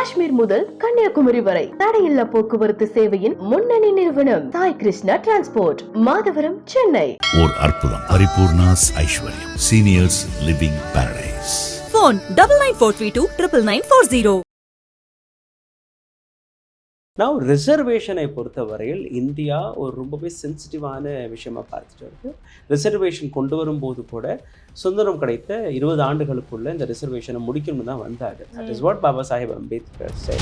காஷ்மீர் முதல் கன்னியாகுமரி வரை தடையில்லா போக்குவரத்து சேவையின் முன்னணி நிறுவனம் சாய் கிருஷ்ணா டிரான்ஸ்போர்ட், மாதவரம், சென்னை. ஓர் அற்புதம். பரிபூர்ணாஸ் ஐஸ்வர்யம் சீனியர்ஸ் லிவிங் பாரடைஸ். Phone 994329 99940. நான் ரிசர்வேஷனை பொறுத்தவரையில் இந்தியா ஒரு ரொம்பவே சென்சிட்டிவான விஷயமா பார்த்துட்டு இருக்கு. ரிசர்வேஷன் கொண்டு வரும்போது கூட சுதந்திரம் கிடைத்த 20 ஆண்டுகளுக்குள்ள இந்த ரிசர்வேஷனை முடிக்கணும்னு தான் வந்தாங்க. That is what Baba Saheb Ambedkar said.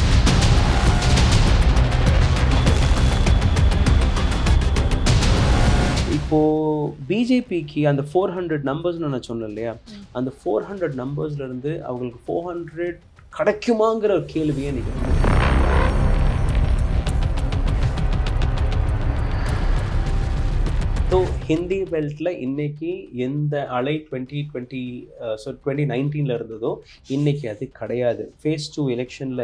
இப்போது பிஜேபிக்கு அந்த 400 நம்பர்ஸ்னு நான் சொன்னேன் இல்லையா, அந்த 400 நம்பர்ஸ்லேருந்து அவங்களுக்கு 400 கிடைக்குமாங்கிற ஒரு கேள்வியே நீங்கள் ஸோ ஹிந்தி பெல்ட்டில் இன்றைக்கி எந்த அலை 2019 இருந்ததோ இன்றைக்கி அது கிடையாது. ஃபேஸ் 2 எலெக்ஷனில்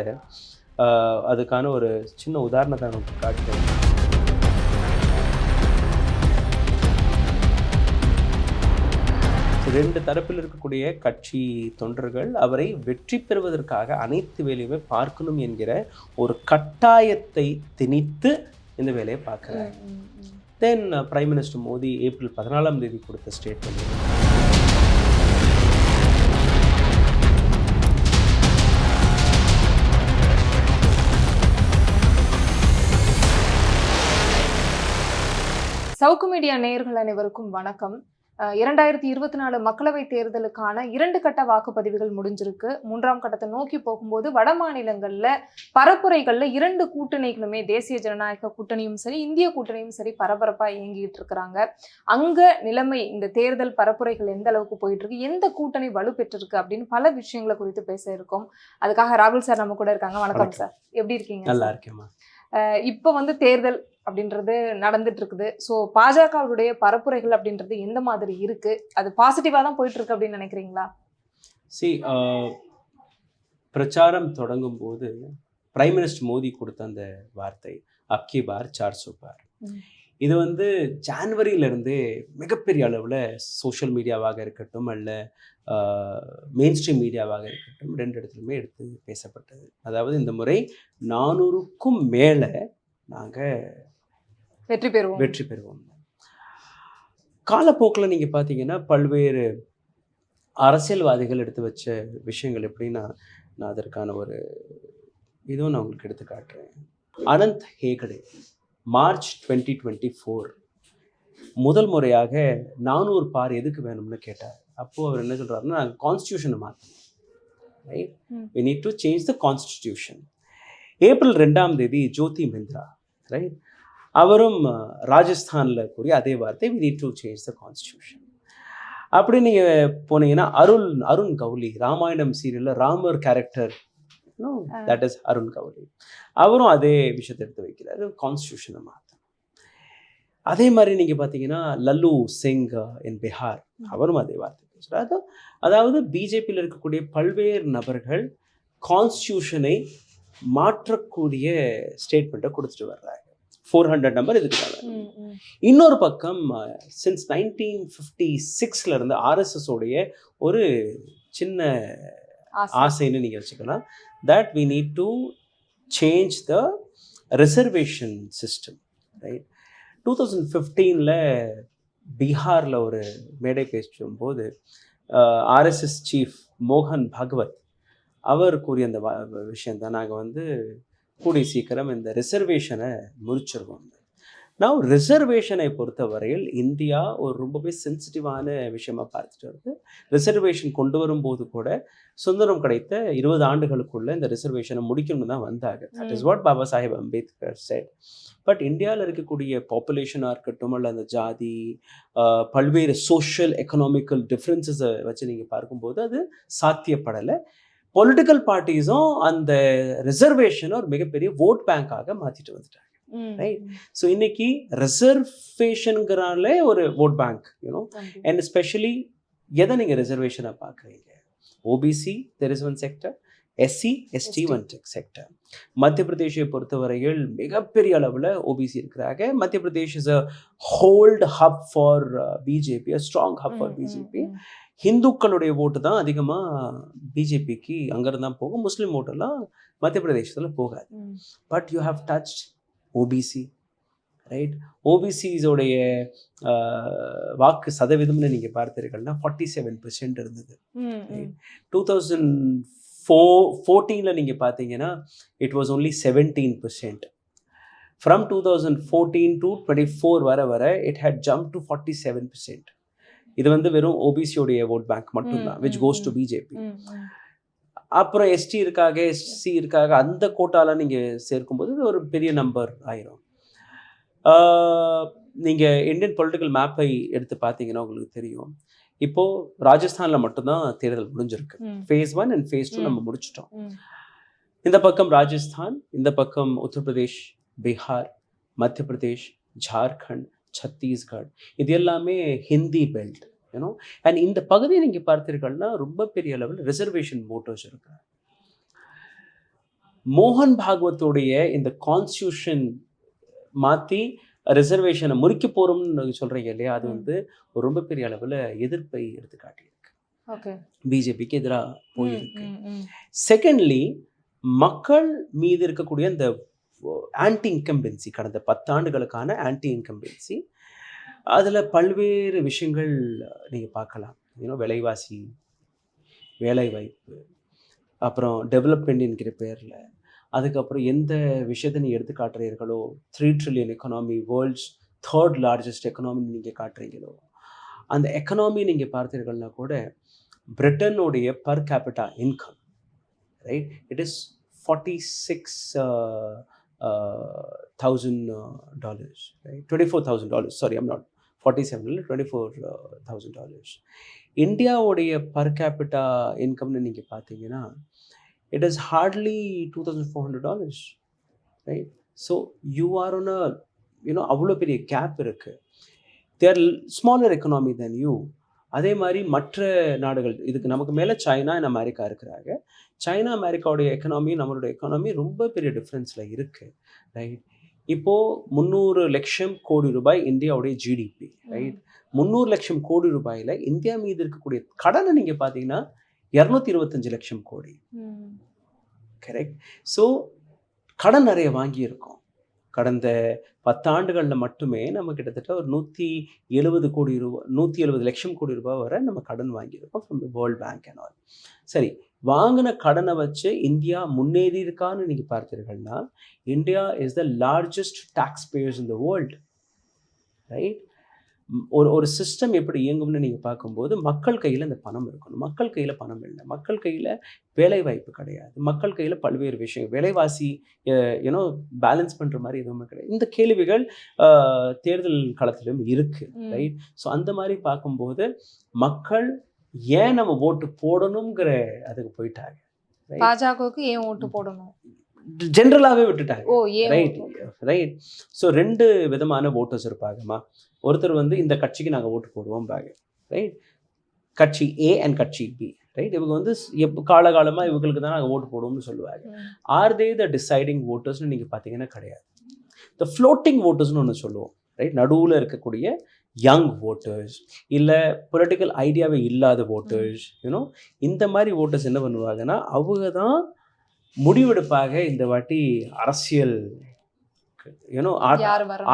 அதுக்கான ஒரு சின்ன உதாரணத்தை நான் காட்டுறேன். ரெண்டு தரப்பில் இருக்கக்கூடிய கட்சி தொண்டர்கள் அவரை வெற்றி பெறுவதற்காக அனைத்து வேலையுமே பார்க்கணும் என்கிற ஒரு கட்டாயத்தை திணித்து இந்த வேலையை பார்க்குறாங்க. தென் பிரைம் மினிஸ்டர் மோடி ஏப்ரல் 14 கொடுத்த ஸ்டேட்மெண்ட், சவுக்கு மீடியா நேயர்கள் அனைவருக்கும் வணக்கம். 2024 மக்களவைத் தேர்தலுக்கான 2 கட்ட வாக்குப்பதிவுகள் முடிஞ்சிருக்கு. 3ஆம் கட்டத்தை நோக்கி போகும்போது வட மாநிலங்கள்ல பரப்புரைகள்ல 2 கூட்டணிகளுமே, தேசிய ஜனநாயக கூட்டணியும் சரி, இந்திய கூட்டணியும் சரி, பரபரப்பா இயங்கிட்டு இருக்கிறாங்க. அங்க நிலைமை, இந்த தேர்தல் பரப்புரைகள் எந்த அளவுக்கு போயிட்டு இருக்கு, எந்த கூட்டணி வலுப்பெற்றிருக்கு அப்படின்னு பல விஷயங்களை குறித்து பேச இருக்கோம். அதுக்காக ராகுல் சார் நம்ம கூட இருக்காங்க. வணக்கம் சார், எப்படி இருக்கீங்க? நல்லா இருக்கேம்மா. இப்போ தேர்தல் அப்படின்றது நடந்துட்டு இருக்குது. ஸோ பாஜகவுடைய பரப்புரைகள் அப்படின்றது எந்த மாதிரி இருக்கு? அது பாசிட்டிவா தான் போயிட்டு இருக்கு அப்படின்னு நினைக்கிறீங்களா? பிரச்சாரம் தொடங்கும் போது பிரைம் மினிஸ்டர் மோடி கொடுத்த அந்த வார்த்தை அப்கி பார் 400 பார், இது ஜான்வரியிலிருந்தே மிகப்பெரிய அளவில் சோஷியல் மீடியாவாக இருக்கட்டும் அல்ல மெயின் ஸ்ட்ரீம் மீடியாவாக இருக்கட்டும் 2 இடத்துலையுமே எடுத்து பேசப்பட்டது. அதாவது இந்த முறை 400க்கும் மேலே நாங்கள் வெற்றி பெறுவோம். காலப்போக்கில் நீங்கள் பார்த்தீங்கன்னா பல்வேறு அரசியல்வாதிகள் எடுத்து வச்ச விஷயங்கள் எப்படின்னா, நான் அதற்கான ஒரு இதுவும் நான் உங்களுக்கு எடுத்து காட்டுறேன். அனந்த் ஹேகடே மார்ச் 2024 முதல் முறையாக 400 பார் எதுக்கு வேணும்னு கேட்டார். அப்போது அவர் என்ன சொல்கிறாருன்னா, நாங்கள் கான்ஸ்டியூஷனை மாற்றணும், right, we need to change the constitution. April 2 Jyoti மிந்த்ரா, ரைட், அவரும் ராஜஸ்தானில் கூறிய அதே வார்த்தை, we need to change the constitution. அப்படி நீங்கள் போனீங்கன்னா அருண் கவுலி, ராமாயணம் சீரியலில் Ramar character, that is Arun Cowley, அவரும் அதே விஷயத்தை எடுத்து வைக்கிறார், கான்ஸ்டியூஷனை மாற்றணும். அதே மாதிரி நீங்கள் பார்த்தீங்கன்னா லல்லு சிங் இன் பிஹார், அவரும் அதே வார்த்தை பேசுகிறார். அதாவது பிஜேபியில் இருக்கக்கூடிய பல்வேறு நபர்கள் கான்ஸ்டியூஷனை மாற்றக்கூடிய ஸ்டேட்மெண்ட்டை கொடுத்துட்டு வர்றாங்க. 400 நம்பர் இதுக்காக. இன்னொரு பக்கம் சின்ஸ் 1956 இருந்து ஆர்எஸ்எஸ் உடைய ஒரு சின்ன ஆசைன்னு நீங்கள் வச்சுக்கலாம், that we need to change the reservation system, right. 2015 பீகாரில் ஒரு மேடை பேசும்போது ஆர்எஸ்எஸ் சீஃப் மோகன் பாகவத் அவர் கூறிய அந்த விஷயந்தான், நாங்கள் கூடிய சீக்கிரம் இந்த ரிசர்வேஷனை முறிச்சிருவோம். நான் ரிசர்வேஷனை பொறுத்தவரையில் இந்தியா ஒரு ரொம்பவே சென்சிட்டிவான விஷயமா பார்த்துட்டு இருக்கு. ரிசர்வேஷன் கொண்டு வரும்போது கூட சுதந்திரம் கிடைத்த 20 ஆண்டுகளுக்குள்ள இந்த ரிசர்வேஷனை முடிக்கணும்னு தான் வந்தாங்க. That is what Baba Saheb Ambedkar said. But இந்தியாவில் இருக்கக்கூடிய பாப்புலேஷனாக இருக்கட்டும் அல்ல அந்த ஜாதி பல்வேறு சோஷியல் எக்கனாமிக்கல் டிஃப்ரென்சஸை வச்சு நீங்கள் பார்க்கும்போது அது சாத்தியப்படலை. பொலிட்டிக்கல் பார்ட்டிஸும் அந்த ரிசர்வேஷனை ஒரு மிகப்பெரிய ஓட் பேங்காக மாற்றிட்டு வந்துட்டாங்க, ரைட். ஸோ இன்னைக்கு ரிசர்வேஷனுங்கிறாலே ஒரு vote bank, you know, and specially எதை நீங்கள் ரிசர்வேஷனை பார்க்குறீங்க, OBC there is one sector, SC ST one sector. மத்திய பிரதேஷை பொறுத்தவரையில் மிகப்பெரிய அளவில் ஓபிசி இருக்கிறாங்க. Madhya Pradesh is a hold hub for BJP, a strong hub for BJP. ஹிந்துக்களுடைய ஓட்டு தான் அதிகமாக பிஜேபிக்கு அங்கேருந்து தான் போகும். முஸ்லீம் ஓட்டெல்லாம் மத்திய பிரதேசத்தில் போகாது. But you have touched OBC, right? ஓபிசிஸோடைய வாக்கு சதவீதம்னு நீங்கள் பார்த்தீர்கள்னா 47% இருந்தது. 2014 நீங்கள் பார்த்தீங்கன்னா it was only 17%. From 2014 to 24 வர இட் ஹேட் ஜம்ப் டு 47%. இது வந்து வெறும் ஓபிசியோடைய ஓட் பேங்க் மட்டும்தான், விச் கோஸ் டு பிஜேபி. அப்புறம் எஸ்டி இருக்காக, எஸ்சி இருக்காக, அந்த கோட்டால நீங்கள் சேர்க்கும்போது ஒரு பெரிய நம்பர் ஆயிரும். நீங்கள் இந்தியன் பொலிட்டிக்கல் மேப்பை எடுத்து பார்த்தீங்கன்னா உங்களுக்கு தெரியும். இப்போது ராஜஸ்தானில் மட்டும்தான் தேர்தல் முடிஞ்சிருக்கு. phase 1 and phase 2 நம்ம முடிச்சிட்டோம். இந்த பக்கம் ராஜஸ்தான், இந்த பக்கம் உத்தரப்பிரதேஷ், பீகார், மத்திய பிரதேஷ், ஜார்க்கண்ட், சத்தீஸ்கர், இது எல்லாமே ஹிந்தி பெல்ட், யூனோ. அண்ட் இந்த பகுதியை நீங்கள் பார்த்தீர்கள்னா ரொம்ப பெரிய அளவில் ரிசர்வேஷன் ஓட்டர்ஸ் இருக்காங்க. மோகன் பாகவத்தோடைய இந்த கான்ஸ்டியூஷன் மாற்றி ரிசர்வேஷனை முறிக்க போகிறோம்னு சொல்கிறீங்க இல்லையா, அது வந்து ஒரு ரொம்ப பெரிய அளவில் எதிர்ப்பை எடுத்து காட்டியிருக்கு, பிஜேபிக்கு எதிராக போயிருக்கு. செகண்ட்லி, மக்கள் மீது இருக்கக்கூடிய இந்த ஆன்டி இன்கம்பென்சி, கடந்த 10 ஆண்டுகளுக்கான ஆன்டி இன்கம்பென்சி, அதில் பல்வேறு விஷயங்கள் நீங்கள் பார்க்கலாம். விலைவாசி, வேலைவாய்ப்பு, அப்புறம் டெவலப்மெண்ட் என்கிற பேரில், அதுக்கப்புறம் எந்த விஷயத்தை நீங்கள் எடுத்து காட்டுறீர்களோ 3 trillion economy, world's 3rd largest economy நீங்கள் காட்டுறீங்களோ, அந்த எக்கனாமி நீங்கள் பார்த்தீர்கள்னா கூட பிரிட்டனுடைய per capita income, right, it is $47,000, right? $24,000, sorry, I'm not 47, $24,000. இந்தியாவுடைய பர் கேபிட்டா இன்கம்னு நீங்கள் பார்த்தீங்கன்னா it is hardly $2,400, right? So you are on a, அவ்வளோ பெரிய கேப் இருக்குது. they are smaller economy than you. அதே மாதிரி மற்ற நாடுகள், இதுக்கு நமக்கு மேலே சைனா அண்ட் அமெரிக்கா இருக்கிறாங்க. சைனா அமெரிக்காவுடைய எக்கனாமி நம்மளுடைய எக்கனாமி ரொம்ப பெரிய டிஃப்ரென்ஸில் இருக்குது, ரைட்? இப்போது 300 லட்சம் கோடி ரூபாய் இந்தியாவுடைய ஜிடிபி, ரைட்? 300 லட்சம் கோடி ரூபாயில் இந்தியா மீது இருக்கக்கூடிய கடனை நீங்கள் பார்த்தீங்கன்னா 225 லட்சம் கோடி, கரெக்ட்? ஸோ கடன் நிறைய வாங்கியிருக்கோம். கடந்த 10 ஆண்டுகளில் மட்டுமே நம்ம கிட்டத்தட்ட ஒரு 170 கோடி ரூபா, 170 லட்சம் கோடி ரூபாய் வரை நம்ம கடன் வாங்கியிருக்கோம் from the World Bank and all. சரி, வாங்கின கடனை வச்சு இந்தியா முன்னேறி இருக்கான்னு நீங்கள் பார்த்தீர்கள்னா, India is the largest taxpayers in the world, right? ஒரு சிஸ்டம் எப்படி இயங்கும்னு நீங்கள் பார்க்கும்போது மக்கள் கையில் இந்த பணம் இருக்கணும். மக்கள் கையில் பணம் இல்லை, மக்கள் கையில் வேலை வாய்ப்பு கிடையாது, மக்கள் கையில் பல்வேறு விஷயங்கள், விலைவாசி பேலன்ஸ் பண்ணுற மாதிரி எதுவுமே கிடையாது. இந்த கேள்விகள் தேர்தல் களத்திலும் இருக்குது, ரைட்? ஸோ அந்த மாதிரி பார்க்கும்போது மக்கள் ஏன் நம்ம ஓட்டு போடணுங்கிற அதுக்கு போயிட்டாங்க. பாஜகவுக்கு ஏன் ஓட்டு போடணும் ஜென்ரலாகவே விட்டுட்டாங்க, ரைட்? ரைட். ஸோ 2 விதமான ஓட்டர்ஸ் இருப்பாங்கம்மா. ஒருத்தர் வந்து இந்த கட்சிக்கு நாங்கள் ஓட்டு போடுவோம் பாங்க, ரைட்? கட்சி ஏ அண்ட் கட்சி பி, ரைட்? இவங்க வந்து காலகாலமாக இவங்களுக்கு தான் நாங்கள் ஓட்டு போடுவோம்னு சொல்லுவாங்க. ஆர் தே த டிசைடிங் ஓட்டர்ஸ்னு நீங்கள் பார்த்தீங்கன்னா கிடையாது. த ஃப்ளோட்டிங் ஓட்டர்ஸ்னு ஒன்று சொல்லுவோம், ரைட்? நடுவில் இருக்கக்கூடிய யங் ஓட்டர்ஸ், இல்லை பொலிட்டிக்கல் ஐடியாவே இல்லாத ஓட்டர்ஸ், இந்த மாதிரி ஓட்டர்ஸ் என்ன பண்ணுவாங்கன்னா, அவங்க தான் முடிவெடுப்பாக இந்த வாட்டி அரசியல்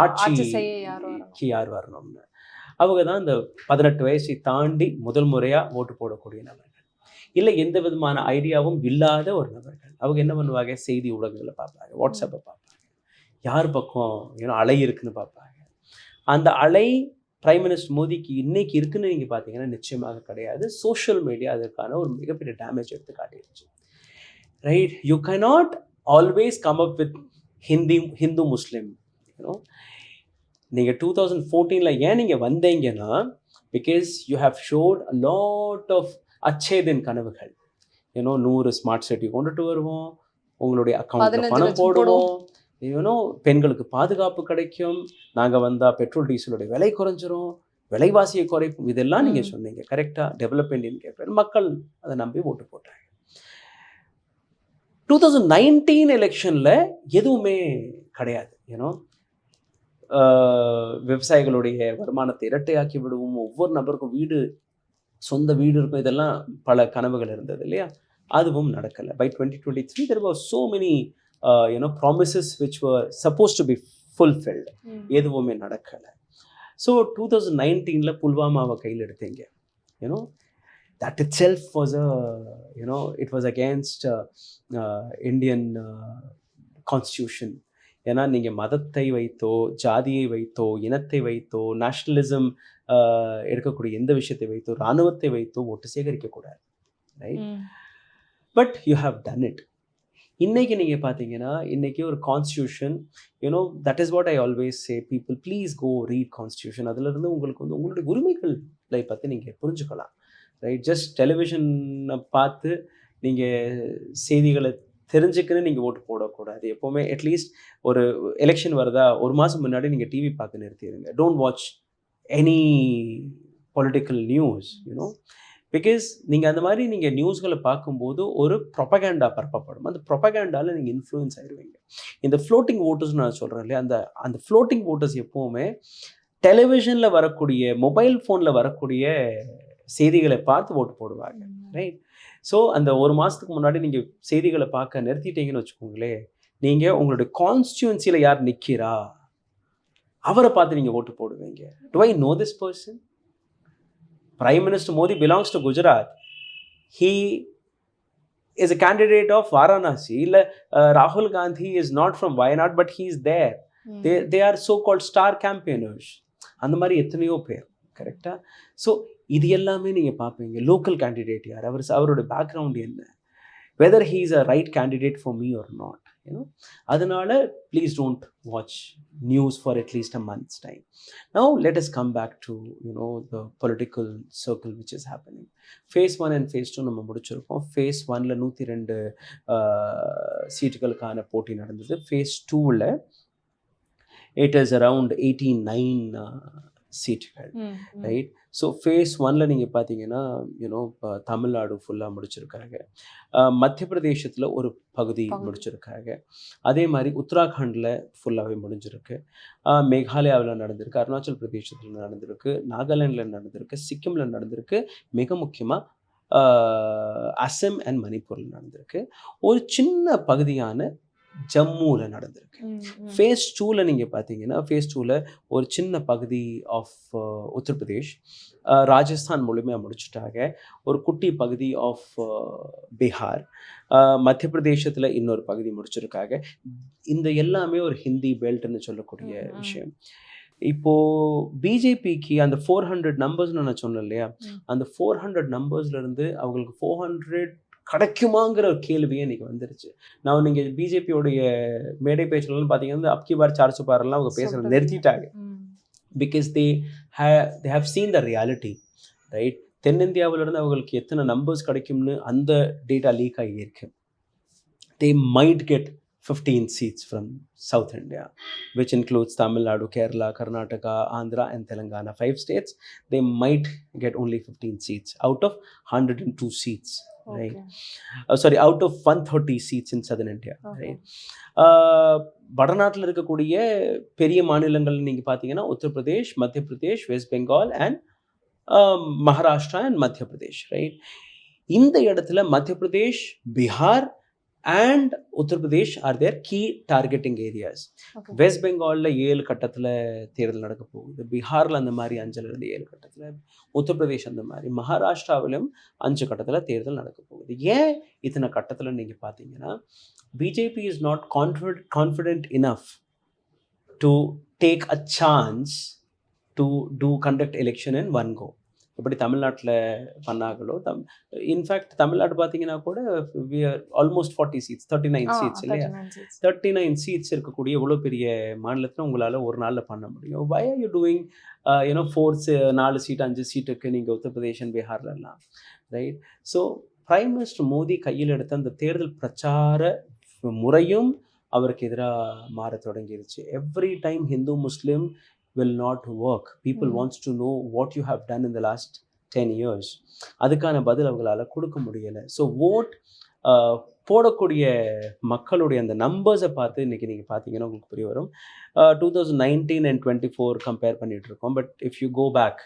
ஆட்சிக்கு யார் வரணும்னு. அவங்க தான் இந்த 18 வயசை தாண்டி முதல் முறையாக ஓட்டு போடக்கூடிய நபர்கள், இல்லை எந்த விதமான ஐடியாவும் இல்லாத ஒரு நபர்கள். அவங்க என்ன பண்ணுவாங்க, செய்தி ஊடகங்களை பார்ப்பாங்க, வாட்ஸ்அப்பை பார்ப்பாங்க, யார் பக்கம் அலை இருக்குன்னு பார்ப்பாங்க. அந்த அலை பிரைம் மினிஸ்டர் மோடிக்கு இன்னைக்கு இருக்குன்னு நீங்கள் பார்த்தீங்கன்னா நிச்சயமாக கிடையாது. சோஷியல் மீடியா அதற்கான ஒரு மிகப்பெரிய டேமேஜ் எடுத்து காட்டிடுச்சு, right? You cannot always come up with Hindu Muslim. நீங்கள் 2014 ஏன் நீங்கள் வந்தீங்கன்னா, because you have showed a lot of achhe din கனவுகள். 100 ஸ்மார்ட் சிட்டி கொண்டுட்டு வருவோம், உங்களுடைய அக்கௌண்ட்டில் பணம் போடுவோம், பெண்களுக்கு பாதுகாப்பு கிடைக்கும், நாங்கள் வந்தால் பெட்ரோல் டீசலுடைய விலை குறைஞ்சிரும், விலைவாசியை குறைக்கும், இதெல்லாம் நீங்கள் சொன்னீங்க, கரெக்டாக? டெவலப்மெண்ட் இன் மக்கள் அதை நம்பி ஓட்டு போட்டாங்க. 2019 எலெக்ஷனில் எதுவுமே கிடையாது. விவசாயிகளுடைய வருமானத்தை இரட்டையாக்கி விடுவோம், ஒவ்வொரு நபருக்கும் சொந்த வீடு இருக்கும், இதெல்லாம் பல கனவுகள் இருந்தது இல்லையா? அதுவும் நடக்கலை. By 2023 there were so many promises which were supposed to be fulfilled. எதுவுமே நடக்கலை. ஸோ 2019 புல்வாமாவை கையில் எடுத்தீங்க. That itself was it was against Indian constitution. ஏன்னா நீங்கள் மதத்தை வைத்தோ ஜாதியை வைத்தோ இனத்தை வைத்தோ நேஷ்னலிசம் எடுக்கக்கூடிய எந்த விஷயத்தை வைத்தோ இராணுவத்தை வைத்தோ ஓட்டு சேகரிக்கக்கூடாது, right? But you have done it. இன்னைக்கு நீங்கள் பார்த்தீங்கன்னா இன்னைக்கு ஒரு constitution, that is what I always say, people please go read constitution. அதுலேருந்து உங்களுக்கு உங்களுடைய உரிமைகளை பற்றி நீங்கள் புரிஞ்சுக்கலாம், ரைட்? ஜஸ்ட் டெலிவிஷனை பார்த்து நீங்கள் செய்திகளை தெரிஞ்சுக்கின்னு நீங்கள் ஓட்டு போடக்கூடாது. எப்போவுமே அட்லீஸ்ட் ஒரு எலெக்ஷன் வருதா ஒரு மாதம் முன்னாடி நீங்கள் டிவி பார்க்க நிறுத்திடுங்க. Don't watch any political news, because நீங்கள் அந்த மாதிரி நீங்கள் நியூஸ்களை பார்க்கும்போது ஒரு ப்ரொபகேண்டா பரப்பப்படும். அந்த ப்ரொபகேண்டாவில் நீங்கள் இன்ஃப்ளூயன்ஸ் ஆகிடுவீங்க. இந்த ஃப்ளோட்டிங் ஓட்டர்ஸ் நான் சொல்கிறேன் இல்லையா, அந்த ஃப்ளோட்டிங் ஓட்டர்ஸ் எப்போவுமே டெலிவிஷனில் வரக்கூடிய மொபைல் ஃபோனில் வரக்கூடிய செய்திகளை பார்த்து ஓட்டு போடுவாங்க, ரைட்? ஸோ அந்த ஒரு மாதத்துக்கு முன்னாடி நீங்கள் செய்திகளை பார்க்க நிறுத்திட்டீங்கன்னு வச்சுக்கோங்களேன், நீங்கள் உங்களுடைய கான்ஸ்டியூன்சியில் யார் நிற்கிறா அவரை பார்த்து நீங்கள் ஓட்டு போடுவீங்க. To I know this person? Prime Minister Modi belongs to Gujarat. He is a candidate of Varanasi. Rahul Gandhi is not from Wayanad, but he is there. They are so-called star campaigners. அந்த மாதிரி எத்தனையோ பேர், கரெக்டாக? So இது எல்லாமே நீங்கள் பார்ப்பீங்க. Local candidate யார், அவரோட பேக்ரவுண்ட் என்ன, whether he is a right candidate for me or not. அதனால please don't watch news for at least a months time. Now let us come back to the political circle which is happening. Phase 1 and phase 2 நம்ம முடிச்சிருக்கோம். Face 1ல் 102 சீட்டுகளுக்கான போட்டி நடந்தது. Face 2ல் it is around 89 சீட்டுகள், right? So face 1ல் நீங்கள் பார்த்தீங்கன்னா தமிழ்நாடு ஃபுல்லாக முடிச்சிருக்காங்க, மத்திய பிரதேசத்தில் ஒரு பகுதி முடிச்சிருக்காங்க, அதே மாதிரி உத்தராகண்டில் ஃபுல்லாகவே முடிஞ்சிருக்கு, மேகாலயாவில் நடந்திருக்கு, அருணாச்சல் பிரதேசத்தில் நடந்திருக்கு, நாகாலாண்டில் நடந்திருக்கு, சிக்கிமில் நடந்திருக்கு, மிக முக்கியமாக அசாம் அண்ட் மணிப்பூரில் நடந்திருக்கு, ஒரு சின்ன பகுதியான ஜம்முவில் நடந்திருக்கு. ஃபேஸ் 2ல் நீங்கள் பார்த்தீங்கன்னா ஃபேஸ் 2ல் ஒரு சின்ன பகுதி ஆஃப் உத்தரப்பிரதேஷ், ராஜஸ்தான் முழுமையாக முடிச்சுட்டாங்க, ஒரு குட்டி பகுதி ஆஃப் பீகார், மத்திய பிரதேசத்தில் இன்னொரு பகுதி முடிச்சிருக்காங்க. இந்த எல்லாமே ஒரு ஹிந்தி பெல்ட்னு சொல்லக்கூடிய விஷயம். இப்போது பிஜேபிக்கு அந்த 400 நம்பர்ஸ்னு நான் சொன்னேன் இல்லையா, அந்த 400 நம்பர்ஸ்லேருந்து அவங்களுக்கு 400 கிடைக்குமாங்கிற ஒரு கேள்வியே இன்றைக்கி வந்துருச்சு. நான் நீங்கள் பிஜேபியோடைய மேடை பேச்சுலாம் பார்த்தீங்கன்னா அப்கி பார் 400 பார்லாம் அவங்க பேசுகிறத நிறுத்திட்டாங்க. Because they have seen the reality, right? தென்னிந்தியாவிலேருந்து அவங்களுக்கு எத்தனை நம்பர்ஸ் கிடைக்கும்னு அந்த டேட்டா லீக் ஆகியிருக்கு. They might get 15 seats from South India, which includes Tamil Nadu, Kerala, Karnataka, Andhra and Telangana, 5 states. They might get only 15 seats out of 102 seats, right? Sorry, out of 130 seats in Southern India, right? வடநாட்டில் இருக்கக்கூடிய பெரிய மாநிலங்கள் நீங்கள் பார்த்தீங்கன்னா உத்தரப்பிரதேஷ், மத்திய Pradesh, west Bengal and Maharashtra and மத்திய Pradesh, right? இந்த இடத்துல மத்திய Pradesh, Bihar and Uttar Pradesh are their key targeting areas. West Bengal 7 கட்டத்தில் தேர்தல் நடக்க போகுது, பீகாரில் அந்த மாதிரி 5லேருந்து 7 கட்டத்தில், உத்தர் பிரதேஷ் அந்த மாதிரி, மகாராஷ்டிராவிலும் 5 கட்டத்தில் தேர்தல் நடக்க போகுது. ஏன் இத்தனை கட்டத்தில் நீங்கள் பார்த்தீங்கன்னா BJP is not confident enough to take a chance to conduct election in one go. எப்படி தமிழ்நாட்டில் பண்ணாங்களோ, இன்ஃபேக்ட் தமிழ்நாடு பார்த்தீங்கன்னா கூட we are almost 40 seats, 39 seats இல்லையா? 39 seats இருக்கக்கூடிய இவ்வளோ பெரிய மாநிலத்தில் உங்களால் ஒரு நாளில் பண்ண முடியும். why are you doing 4 seat 5 சீட்டுக்கு நீங்கள் உத்தரப்பிரதேஷ் பீகார்லாம், right? So prime minister Modi கையில் எடுத்த அந்த தேர்தல் பிரச்சார முறையும் அவருக்கு எதிராக மாற தொடங்கிருச்சு. Every time Hindu Muslim will not work. People wants to know what you have done in the last 10 years. அதுக்கான பதில் அவங்களால கொடுக்க முடியலை. ஸோ ஓட் போடக்கூடிய மக்களுடைய அந்த நம்பர்ஸை பார்த்து இன்றைக்கி நீங்கள் பார்த்தீங்கன்னா உங்களுக்கு புரிய வரும். 2019 and 24 கம்பேர் பண்ணிகிட்டு இருக்கோம். But if you go back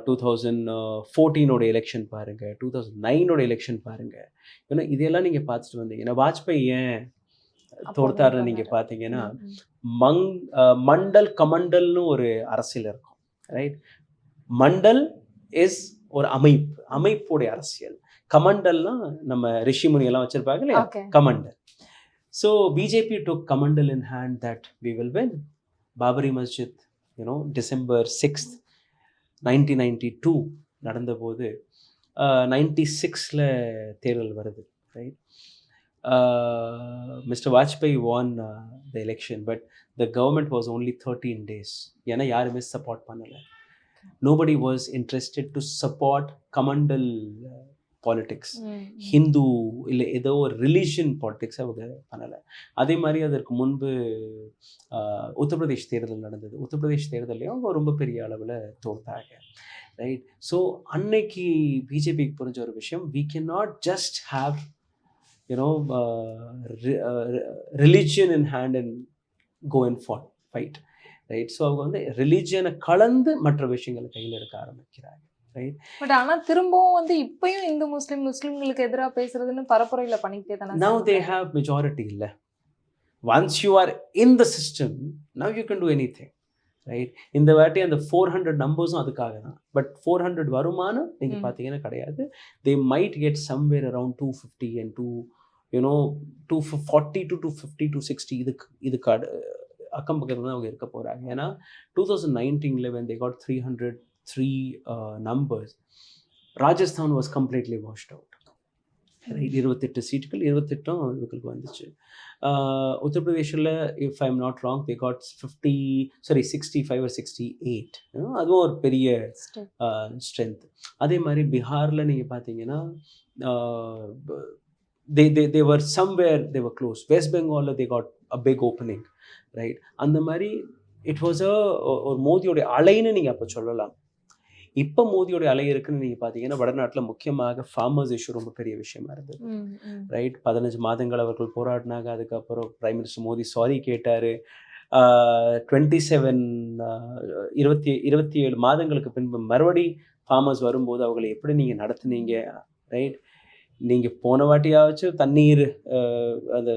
2014 election பாருங்கள், 2009 எலெக்ஷன் பாருங்கள். ஏன்னா இதெல்லாம் நீங்கள் பார்த்துட்டு வந்தீங்கன்னா வாஜ்பாய் ஏன் தோர்த்தாருன்னு நீங்கள் பார்த்தீங்கன்னா மண்டல் கமண்டல்னு ஒரு அரசியல் இருக்கும், ரைட்? மண்டல் இஸ் ஒரு அமைப்புடைய அரசியல். கமண்டல்லாம் நம்ம ரிஷிமுனியெல்லாம் வச்சுருப்பாங்க இல்லையா, கமண்டல். So BJP took kamandal in hand that we will win. Babri Masjid December 6, 1992 நடந்தபோது 96ல் தேர்தல் வருது, right? Mister Vajpayee won the election, but the government was only 13 days. ஏன்னா யாருமே சப்போர்ட் பண்ணலை. Nobody was interested to support kamandal politics, Hindu இல்லை ஏதோ ஒரு ரிலீஜியன் பாலிட்டிக்ஸ் அவங்க பண்ணலை. அதே மாதிரி அதற்கு முன்பு உத்தரப்பிரதேஷ் தேர்தல் நடந்தது. உத்தரப்பிரதேஷ் தேர்தலையும் அவங்க ரொம்ப பெரிய அளவில் தோற்றாங்க, ரைட்? ஸோ அன்னைக்கு பிஜேபிக்கு புரிஞ்ச ஒரு விஷயம், we cannot just have religion in hand and go and fight, right? So அவங்க வந்து ரிலீஜியனை கலந்து மற்ற விஷயங்களை கையில் எடுக்க ஆரம்பிக்கிறாங்க, ரைட்? பட் ஆனா திரும்பவும் வந்து இப்பயும் இந்து முஸ்லிம்களுக்கு எதிராக பேசுறதுன்னு பரப்புரையில பண்ணிக்கிட்டே தானே. Now they have majority இல்ல. Once you are in the system, now you can do anything, right? இந்த வாட்டி அந்த 400 நம்பர்ஸும் அதுக்காக தான். பட் 400 வருமானம் நீங்க பார்த்தீங்கன்னா கிடையாது. They might get somewhere around 250 and 240 to 250 to 260 இதுக்கு அக்கம் பக்கத்தில் தான் அவங்க இருக்க போகிறாங்க. ஏன்னா 2019 when they got 303 numbers, Rajasthan was completely washed out, right? 28 சீட்டுகள் 28 இவங்களுக்கு வந்துச்சு. உத்தரப்பிரதேஷில் if I'm not wrong they got 65 or 68. அதுவும் ஒரு பெரிய ஸ்ட்ரென்த். அதே மாதிரி பீகாரில் நீங்கள் பார்த்தீங்கன்னா they were somewhere they were close. West Bengal they got a big opening, right? அந்த மாதிரி it was ஒரு மோதியோடைய அலைன்னு நீங்கள் அப்போ சொல்லலாம். இப்போ மோதியோடைய அலை இருக்குன்னு நீங்கள் பார்த்தீங்கன்னா வடநாட்டில் முக்கியமாக ஃபார்மர்ஸ் இஷ்யூ ரொம்ப பெரிய விஷயமா இருந்தது, ரைட்? 15 மாதங்கள் அவர்கள் போராடினாங்க. அதுக்கப்புறம் பிரைம் மினிஸ்டர் மோடி சாரி கேட்டார். 27 மாதங்களுக்கு பின்பு மறுபடி ஃபார்மர்ஸ் வரும்போது அவங்களை எப்படி நீங்கள் நடத்துனீங்க, ரைட்? நீங்கள் போன வாட்டியாச்சும் தண்ணீர் அந்த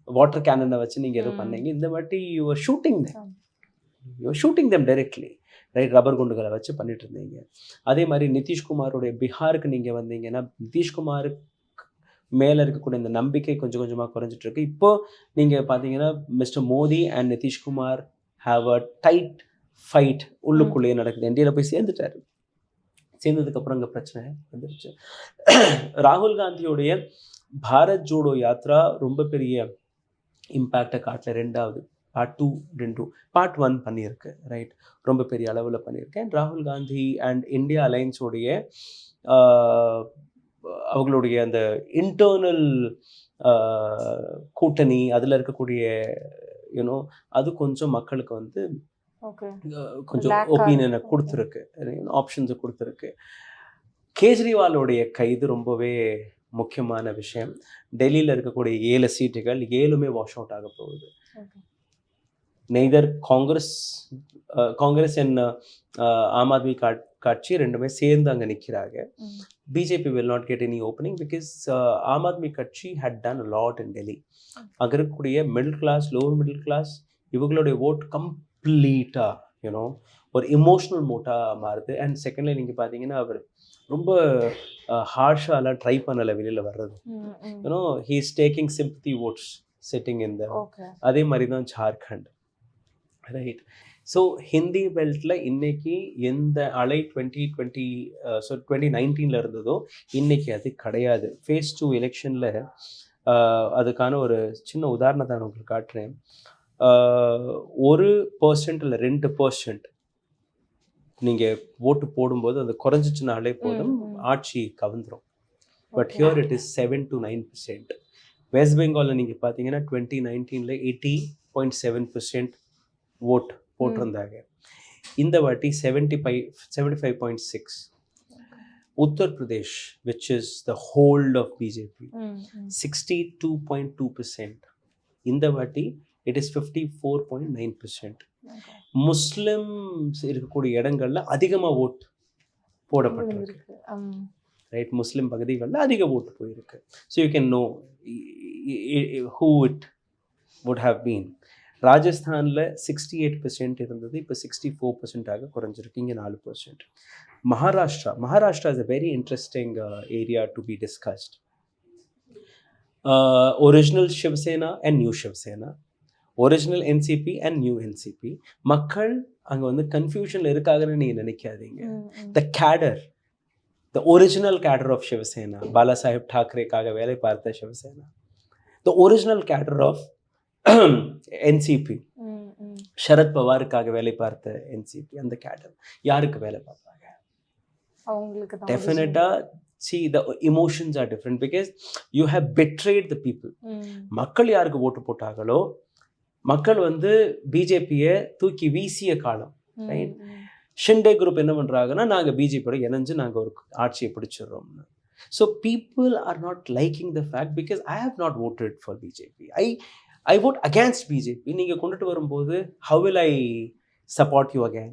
வாட்டர் கேனனை வச்சு நீங்கள் எதுவும் பண்ணீங்க. இந்த வாட்டி you are shooting them directly, right? Rubber குண்டுகளை வச்சு பண்ணிட்டு இருந்தீங்க. அதே மாதிரி நிதிஷ்குமாரோடைய பீகாருக்கு நீங்கள் வந்தீங்கன்னா நிதிஷ்குமாருக்கு மேலே இருக்கக்கூடிய இந்த நம்பிக்கை கொஞ்சம் கொஞ்சமாக குறைஞ்சிட்டு இருக்கு. இப்போ நீங்கள் பார்த்தீங்கன்னா Mister Modi and Nitish Kumar have a tight fight உள்ளுக்குள்ளேயே நடக்குது. என்டிஏல போய் சேர்ந்துட்டாரு. சேர்ந்ததுக்கப்புறம் அங்கே பிரச்சனை வந்துருச்சு. ராகுல் காந்தியோடைய பாரத் ஜோடோ யாத்ரா ரொம்ப பெரிய இம்பேக்டை காட்டல. ரெண்டாவது பார்ட் 1 பண்ணியிருக்கு, ரைட்? ரொம்ப பெரிய அளவில் பண்ணியிருக்கேன். ராகுல் காந்தி அண்ட் இந்தியா அலையன்ஸோடைய அவங்களுடைய அந்த இன்டர்னல் கூட்டணி அதில் இருக்கக்கூடிய அது கொஞ்சம் மக்களுக்கு வந்து கொஞ்சம் ஒப்பீனியனை கொடுத்துருக்கு, ஆப்ஷன்ஸை கொடுத்துருக்கு. கேஜ்ரிவாலோடைய கைது ரொம்பவே முக்கியமான விஷயம். டெல்லியில் இருக்கக்கூடிய 7 சீட்டுகள் 7மே வாஷ் அவுட் ஆக போகுது. நெய்தர் காங்கிரஸ் அண்ட் ஆம் ஆத்மி கட்சி ரெண்டுமே சேர்ந்து அங்கே நிற்கிறாங்க. BJP will not get any opening because Aam Aadmi கட்சி had done a lot in Delhi. அங்கே இருக்கக்கூடிய middle class, lower middle class இவங்களுடைய ஓட் கம்ப்ளீட்டாக ஒரு இமோஷ்னல் மோட்டாக மாறுது. அண்ட் செகண்ட்ல நீங்கள் பார்த்தீங்கன்னா அவர் ரொம்ப ஹார்ஷாலாம் ட்ரை பண்ணலை வெளியில் வர்றது. He is taking sympathy votes sitting in the. அதே மாதிரி தான் ஜார்க்கண்ட், ரைட்? ஸோ ஹிந்தி பெல்ட்டில் இன்னைக்கு எந்த அலை 2019 இருந்ததோ இன்னைக்கு அது கிடையாது. ஃபேஸ் 2 எலெக்ஷனில் அதுக்கான ஒரு சின்ன உதாரணத்தை நான் உங்களுக்கு காட்டுறேன். 1% இல்லை 2% நீங்கள் ஓட்டு போடும்போது அது குறைஞ்சிச்சுனாலே போதும், ஆட்சி கவுந்துடும். But here it is 7 to 9%. West பெங்காலில் நீங்கள் பார்த்தீங்கன்னா 2019 80.7% ஓட் போட்டிருந்தாங்க. இந்த வாட்டி 75.6. Uttar Pradesh which is the hold of BJP 62.2%. இந்த வாட்டி it is 54.9%. முஸ்லிம்ஸ் இருக்கக்கூடிய இடங்கள்ல அதிகமாக ஓட் போடப்பட்டிருக்கு. ரைட், முஸ்லிம் பகுதிகளில் அதிக ஓட்டு போயிருக்கு. So you can know who it would have been. ராஜஸ்தானில் 68% இருந்தது, இப்போ 64% குறைஞ்சிருக்கு, இங்கே 4%. Maharashtra is a very interesting area to be discussed. Original Shiv Sena and new Shiv Sena, original NCP and new NCP. மக்கள் அங்கே வந்து கன்ஃபியூஷனில் இருக்காங்கன்னு நீங்கள் நினைக்காதீங்க. The cadre, the original cadre of Shiv Sena, Bala Saheb டாக்கரேக்காக வேலை பார்த்த Shiv Sena, the original cadre of NCP, Sharad பவாருக்காக வேலை பார்த்த என்சிபி, அந்த கேடர் யாருக்கு வேலை பார்ப்பாங்க? Definitely, see, the emotions are different because you have betrayed the people. மக்கள் யாருக்கு ஓட்டு போட்டாங்களோ, மக்கள் வந்து பிஜேபியை தூக்கி வீசிய காலம். ரைட், ஷிண்டே குரூப் என்ன பண்றாங்கன்னா, நாங்கள் பிஜேபியோட இணைஞ்சு நாங்கள் ஒரு ஆட்சியை பிடிச்சிடுறோம்னு. So people are not liking the fact because I have not voted for BJP. I vote against BJP. நீங்கள் கொண்டுட்டு வரும்போது how will I support you again?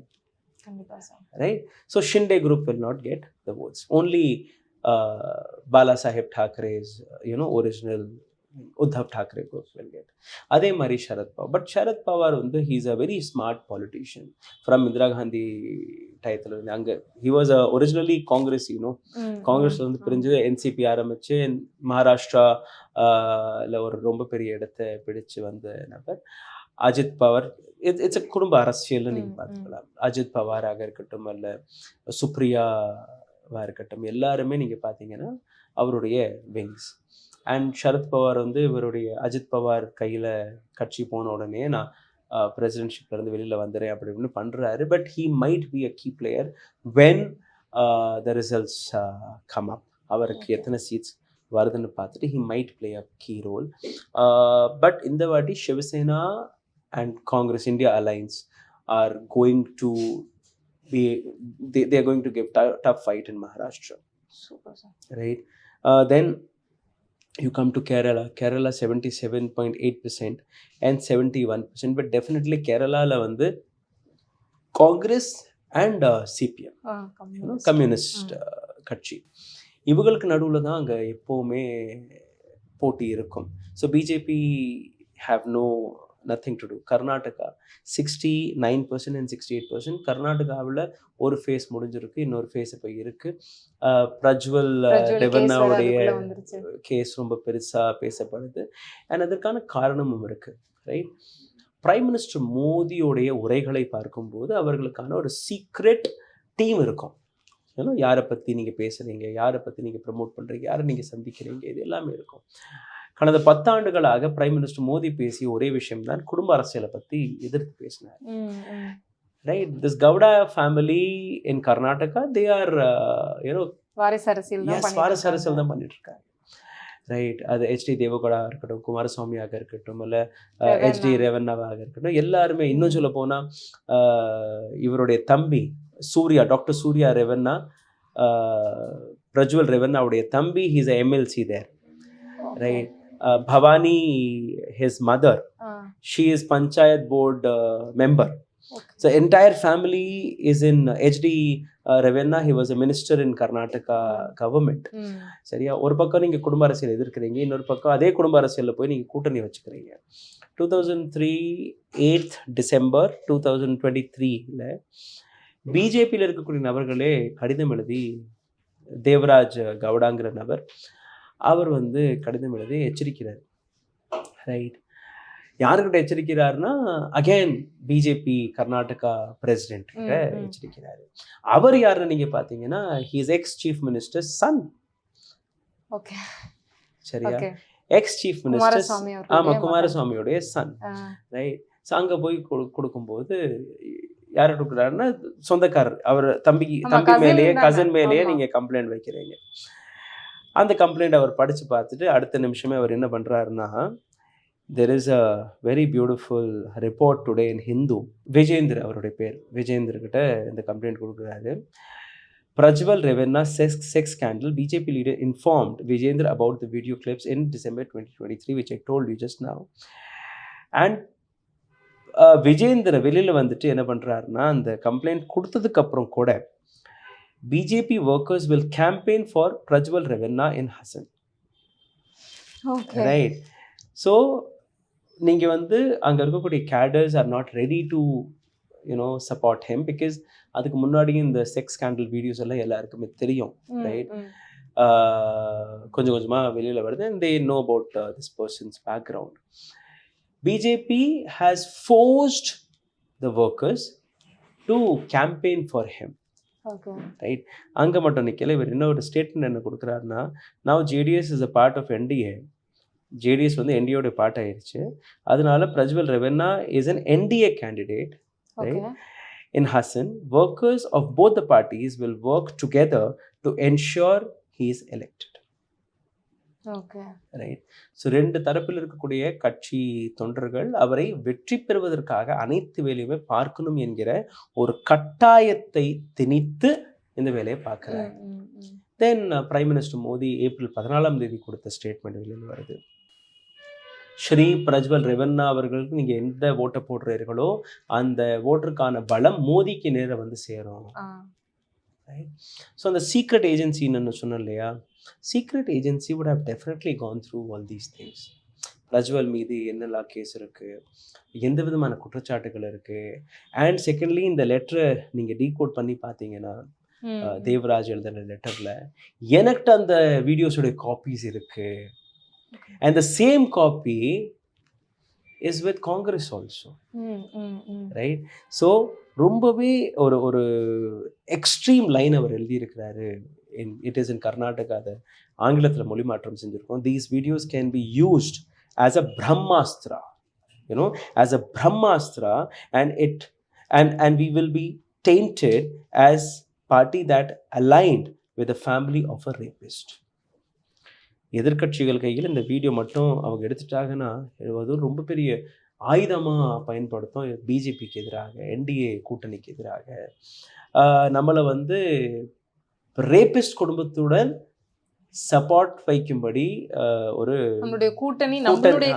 Right? So Shinde group will not get the votes. Only Bala Saheb Thackeray's, original Uddhav Thackeray group will get. Adhe mari Sharad Pawar. But Sharad Pawar, he is a very smart politician from Indira Gandhi title. He was originally Congress, Congress வந்து பிரிஞ்சு NCP ஆரம்பிச்சு மகாராஷ்டிரா ஒரு ரொம்ப பெரிய இடத்தை பிடிச்சு வந்த நபர் அஜித் பவார். இட்ஸ் குடும்ப அரசியல்னு நீங்கள் பார்த்துக்கலாம். அஜித் பவாராக இருக்கட்டும், அல்ல சுப்ரியாவாக இருக்கட்டும், எல்லாருமே நீங்கள் பார்த்தீங்கன்னா அவருடைய விங்ஸ். அண்ட் சரத் பவார் வந்து இவருடைய அஜித் பவார் கையில் கட்சி போன உடனே நான் பிரசிடென்ட்ஷிப்லேருந்து வெளியில் வந்துடுறேன் அப்படி இப்படின்னு பண்ணுறாரு. But he might be a key player when the results come up. அவருக்கு எத்தனை சீட்ஸ் வருதுன்னு பார்த்துட்டு he might play a key role. But இந்த வாட்டி Shiv Sena and Congress India alliance are going to be they are going to give tough fight in Maharashtra. Super, sir. Right, then you come to Kerala 77.8% and 71%, but definitely Kerala la vandu Congress and CPM, communist கட்சி, இவங்களுக்கு நடுவில் தான் அங்கே எப்போவுமே போட்டி இருக்கும். So BJP have nothing to do. Karnataka 69% and 68%. கர்நாடகாவில் ஒரு ஃபேஸ் முடிஞ்சிருக்கு, இன்னொரு ஃபேஸ் இப்போ இருக்கு. பிரஜ்வல் ரெவன்னாவுடைய கேஸ் ரொம்ப பெருசாக பேசப்படுது. அண்ட் அதற்கான காரணமும் இருக்கு. ரைட், பிரைம் மினிஸ்டர் மோடியோடைய உரைகளை பார்க்கும்போது அவர்களுக்கான ஒரு சீக்ரெட் டீம் இருக்கும். ஏன்னா யாரை பற்றி நீங்கள் பேசுகிறீங்க, யாரை பற்றி நீங்கள் ப்ரமோட் பண்ணுறீங்க, யாரை நீங்கள் சந்திக்கிறீங்க, இது எல்லாமே இருக்கும். கடந்த 10 ஆண்டுகளாக பிரைம் மினிஸ்டர் மோடி பேசிய ஒரே விஷயம் தான் குடும்ப அரசியலை பற்றி எதிர்த்து பேசினார். Right, this Gowda family in Karnataka, they are வாரிசு அரசியல் தான் பண்ணிட்டு இருக்காங்க. ரைட், அது HD தேவகவுடா இருக்கட்டும், குமாரசுவாமியாக இருக்கட்டும், இல்லை HD ரேவண்ணாவாக இருக்கட்டும், எல்லாருமே. இன்னும் சொல்ல போனால் இவருடைய தம்பி சூர்யா, டாக்டர் சூர்யா ரெவன்னா, பிரஜ்வல் ரெவன்னாவுடைய தம்பி, he's a MLC there. Right, Bhavani, his mother, she is Panchayat board member. So entire family is in HD Ravenna. He was a minister in Karnataka government. சரியா, ஒரு பக்கம் நீங்கள் குடும்ப அரசியல் எதிர்க்கிறீங்க, இன்னொரு பக்கம் அதே குடும்ப அரசியலில் போய் நீங்கள் கூட்டணி வச்சுக்கிறீங்க. 2003 8th December 2023ல பிஜேபியில் இருக்கக்கூடிய நபர்களே கடிதம் எழுதி, தேவராஜ் கவுடாங்கிற நபர், அவர் வந்து கடிதம் எழுதி எச்சரிக்கிறார். ரைட், யாருக்கிட்ட எச்சரிக்கிறாருன்னா அகேன் பிஜேபி கர்நாடகா பிரசிடென்ட் கிட்ட எச்சரிக்கிறாரு. அவர் யாருன்னு நீங்க பாத்தீங்கன்னா he's ex chief minister son. சரியா, எக்ஸ் சீஃப் மினிஸ்டர், ஆமா, குமாரசுவாமியோடைய சன். ரைட், ஸோ அங்கே போய் கொடுக்கும்போது யார் கொடுக்குறாருன்னா சொந்தக்காரர், அவர் தம்பி மேலேயே, கசன் மேலேயே நீங்க கம்ப்ளைண்ட் வைக்கிறீங்க. அந்த கம்ப்ளைண்ட் அவர் படித்து பார்த்துட்டு அடுத்த நிமிஷமே அவர் என்ன பண்ணுறாருன்னா, there is a very beautiful report today in Hindu. Vijender, அவருடைய பேர் விஜேந்திரகிட்ட இந்த கம்ப்ளைண்ட் கொடுக்குறாரு. Prajwal ரெவன்னா sex scandal, BJP leader informed Vijayendra about the video clips in December 2023, which I told you just now. And Vijender வெளியில் வந்துட்டு என்ன பண்ணுறாருன்னா, அந்த கம்ப்ளைண்ட் கொடுத்ததுக்கு அப்புறம் கூட BJP workers will campaign for Prajwal Revanna in Hassan. Okay. Right. So நீங்கள் வந்து அங்கே இருக்கக்கூடிய cadres are not ready to support him, because அதுக்கு முன்னாடியும் இந்த செக்ஸ் ஸ்கேண்டல் வீடியோஸ் எல்லாம் எல்லாருக்குமே தெரியும். ரைட். கொஞ்சம் கொஞ்சமாக வெளியில் வருது and they know about this person's background. BJP has forced the workers to campaign for him. Okay. Right. அங்கே மட்டும் நிற்கல, இவர் இன்னொரு ஸ்டேட்மெண்ட் என்ன கொடுக்குறாருன்னா, now JDS is a part of NDA. JDS வந்து என்டிஏயோட பார்ட் ஆயிடுச்சு, அதனால Prajwal Revanna is an NDA candidate. Right? In Hassan, workers of both the parties will work together to ensure he is elected. Okay. Right. So ரெண்டு தரப்பில் இருக்கக்கூடிய கட்சி தொண்டர்கள் அவரை வெற்றி பெறுவதற்காக அனைத்து வேலையுமே பார்க்கணும் என்கிற ஒரு கட்டாயத்தை திணித்து இந்த வேலையை பார்க்குறாங்க. தென் பிரைம் மினிஸ்டர் மோடி ஏப்ரல் 14 கொடுத்த ஸ்டேட்மெண்ட் வெளியில் வருது. ஸ்ரீ பிரஜ்வல் ரெவன்னா அவர்களுக்கு நீங்கள் எந்த ஓட்டை போடுறீர்களோ அந்த ஓட்டருக்கான பலம் மோடிக்கு நேரம் வந்து சேரும். ரைட். ஸோ அந்த சீக்ரெட் ஏஜென்சின்னு சொன்னோம் இல்லையா, secret agency would have definitely gone through all these things. Prajwal மீது என்னெல்லாம் கேஸ் இருக்குது, எந்த விதமான குற்றச்சாட்டுகள் இருக்குது, அண்ட் செகண்ட்லி இந்த லெட்டரை நீங்கள் டீகோட் பண்ணி பார்த்தீங்கன்னா தேவராஜ் எழுதின லெட்டரில் எனக்கு அந்த வீடியோஸோடைய காப்பீஸ் இருக்குது. And the same copy is with Congress also. Right? So ரொம்பவே ஒரு எக்ஸ்ட்ரீம் லைன் அவர் எழுதியிருக்கிறாரு. இட் இஸ் இன் கர்நாடகா, அதை ஆங்கிலத்தில் மொழி மாற்றம் செஞ்சுருக்கோம். These videos can be used as a Brahmastra, as a brahmastra, and we will be tainted as party that aligned with the family of a rapist. எதிர்கட்சிகள் கையில் இந்த வீடியோ மட்டும் அவங்க எடுத்துட்டாங்கன்னா அது ரொம்ப பெரிய ஆயுதமாக பயன்படுத்தும் பிஜேபிக்கு எதிராக, என்டிஏ கூட்டணிக்கு எதிராக. நம்மளை வந்து ரேபிஸ்ட் குடும்பத்துடன் சப்போர்ட் வைக்கும்படி ஒரு கூட்டணி, நம்மளுடைய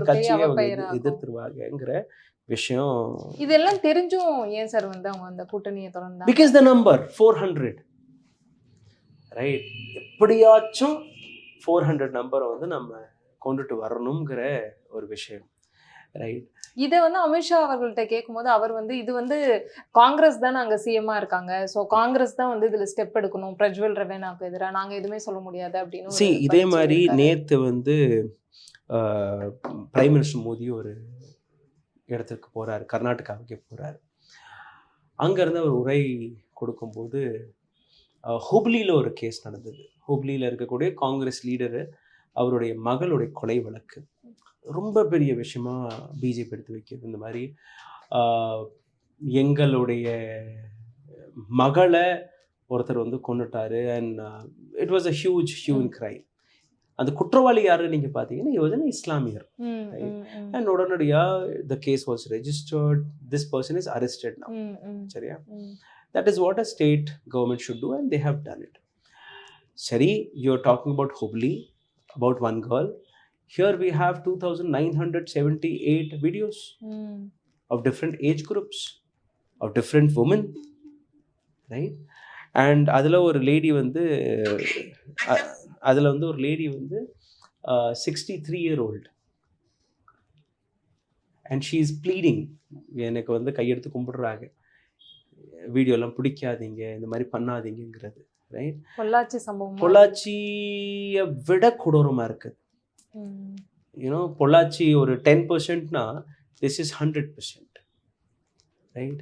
கட்சியை அவங்க எதிர்த்துருவாங்கங்கிற விஷயம். இதெல்லாம் தெரிஞ்சும் ஏன் சார் வந்து அவங்க அந்த கூட்டணியை தொடர்ந்தாங்க? Because the number 400. ரைட். எப்படியாச்சும் 400 நம்பரை வந்து நம்ம கொண்டுட்டு வரணுங்கிற ஒரு விஷயம். ரைட். இதை வந்து அமித்ஷா அவர்கள்ட்ட கேட்கும்போது அவர் வந்து இது வந்து காங்கிரஸ் தான் அங்கே சிஎம்மா இருக்காங்க, ஸோ காங்கிரஸ் தான் வந்து இதில் ஸ்டெப் எடுக்கணும், பிரஜ்வல் ரெவன்னாக்கு எதிராக நாங்கள் எதுவுமே சொல்ல முடியாது அப்படின்னு. இதே மாதிரி நேற்று வந்து பிரைம் மினிஸ்டர் மோடி ஒரு இடத்துக்கு போகிறாரு, கர்நாடகாவுக்கே போகிறாரு. அங்கேருந்து அவர் உரை கொடுக்கும்போது ஹுப்ளியில் ஒரு கேஸ் நடந்தது. ஹுப்ளியில் இருக்கக்கூடிய காங்கிரஸ் லீடரு அவருடைய மகளுடைய கொலை வழக்கு ரொம்ப பெரிய விஷயமா பிஜேபி எடுத்து வைக்கிறது. இந்த மாதிரி எங்களுடைய மகளை ஒருத்தர் வந்து கொண்டுட்டாரு, and it was a huge crime. அந்த குற்றவாளி யாரு நீங்க பார்த்தீங்கன்னா இவர் இஸ்லாமியர். அண்ட் உடனடியாக the case was registered, this person is arrested now. சரியா? That is what a state government should do, and they have done it. Sari, you're talking about Hubli, about one girl. Here we have 2,978 videos of different age groups, of different women, right? And adula ஒரு lady வந்து 63-year-old, and she is pleading, எனக்கு வந்து கையெடுத்து கும்பிடுறாங்க, வீடியோலாம் பிடிக்காதீங்க, இந்த மாதிரி பண்ணாதீங்கிறது. Right. Pollachi சம்பவம் பொள்ளாச்சியை விட கொடூரமாக இருக்குது. பொள்ளாச்சி ஒரு 10%னா திஸ் இஸ் 100%. ரைட்.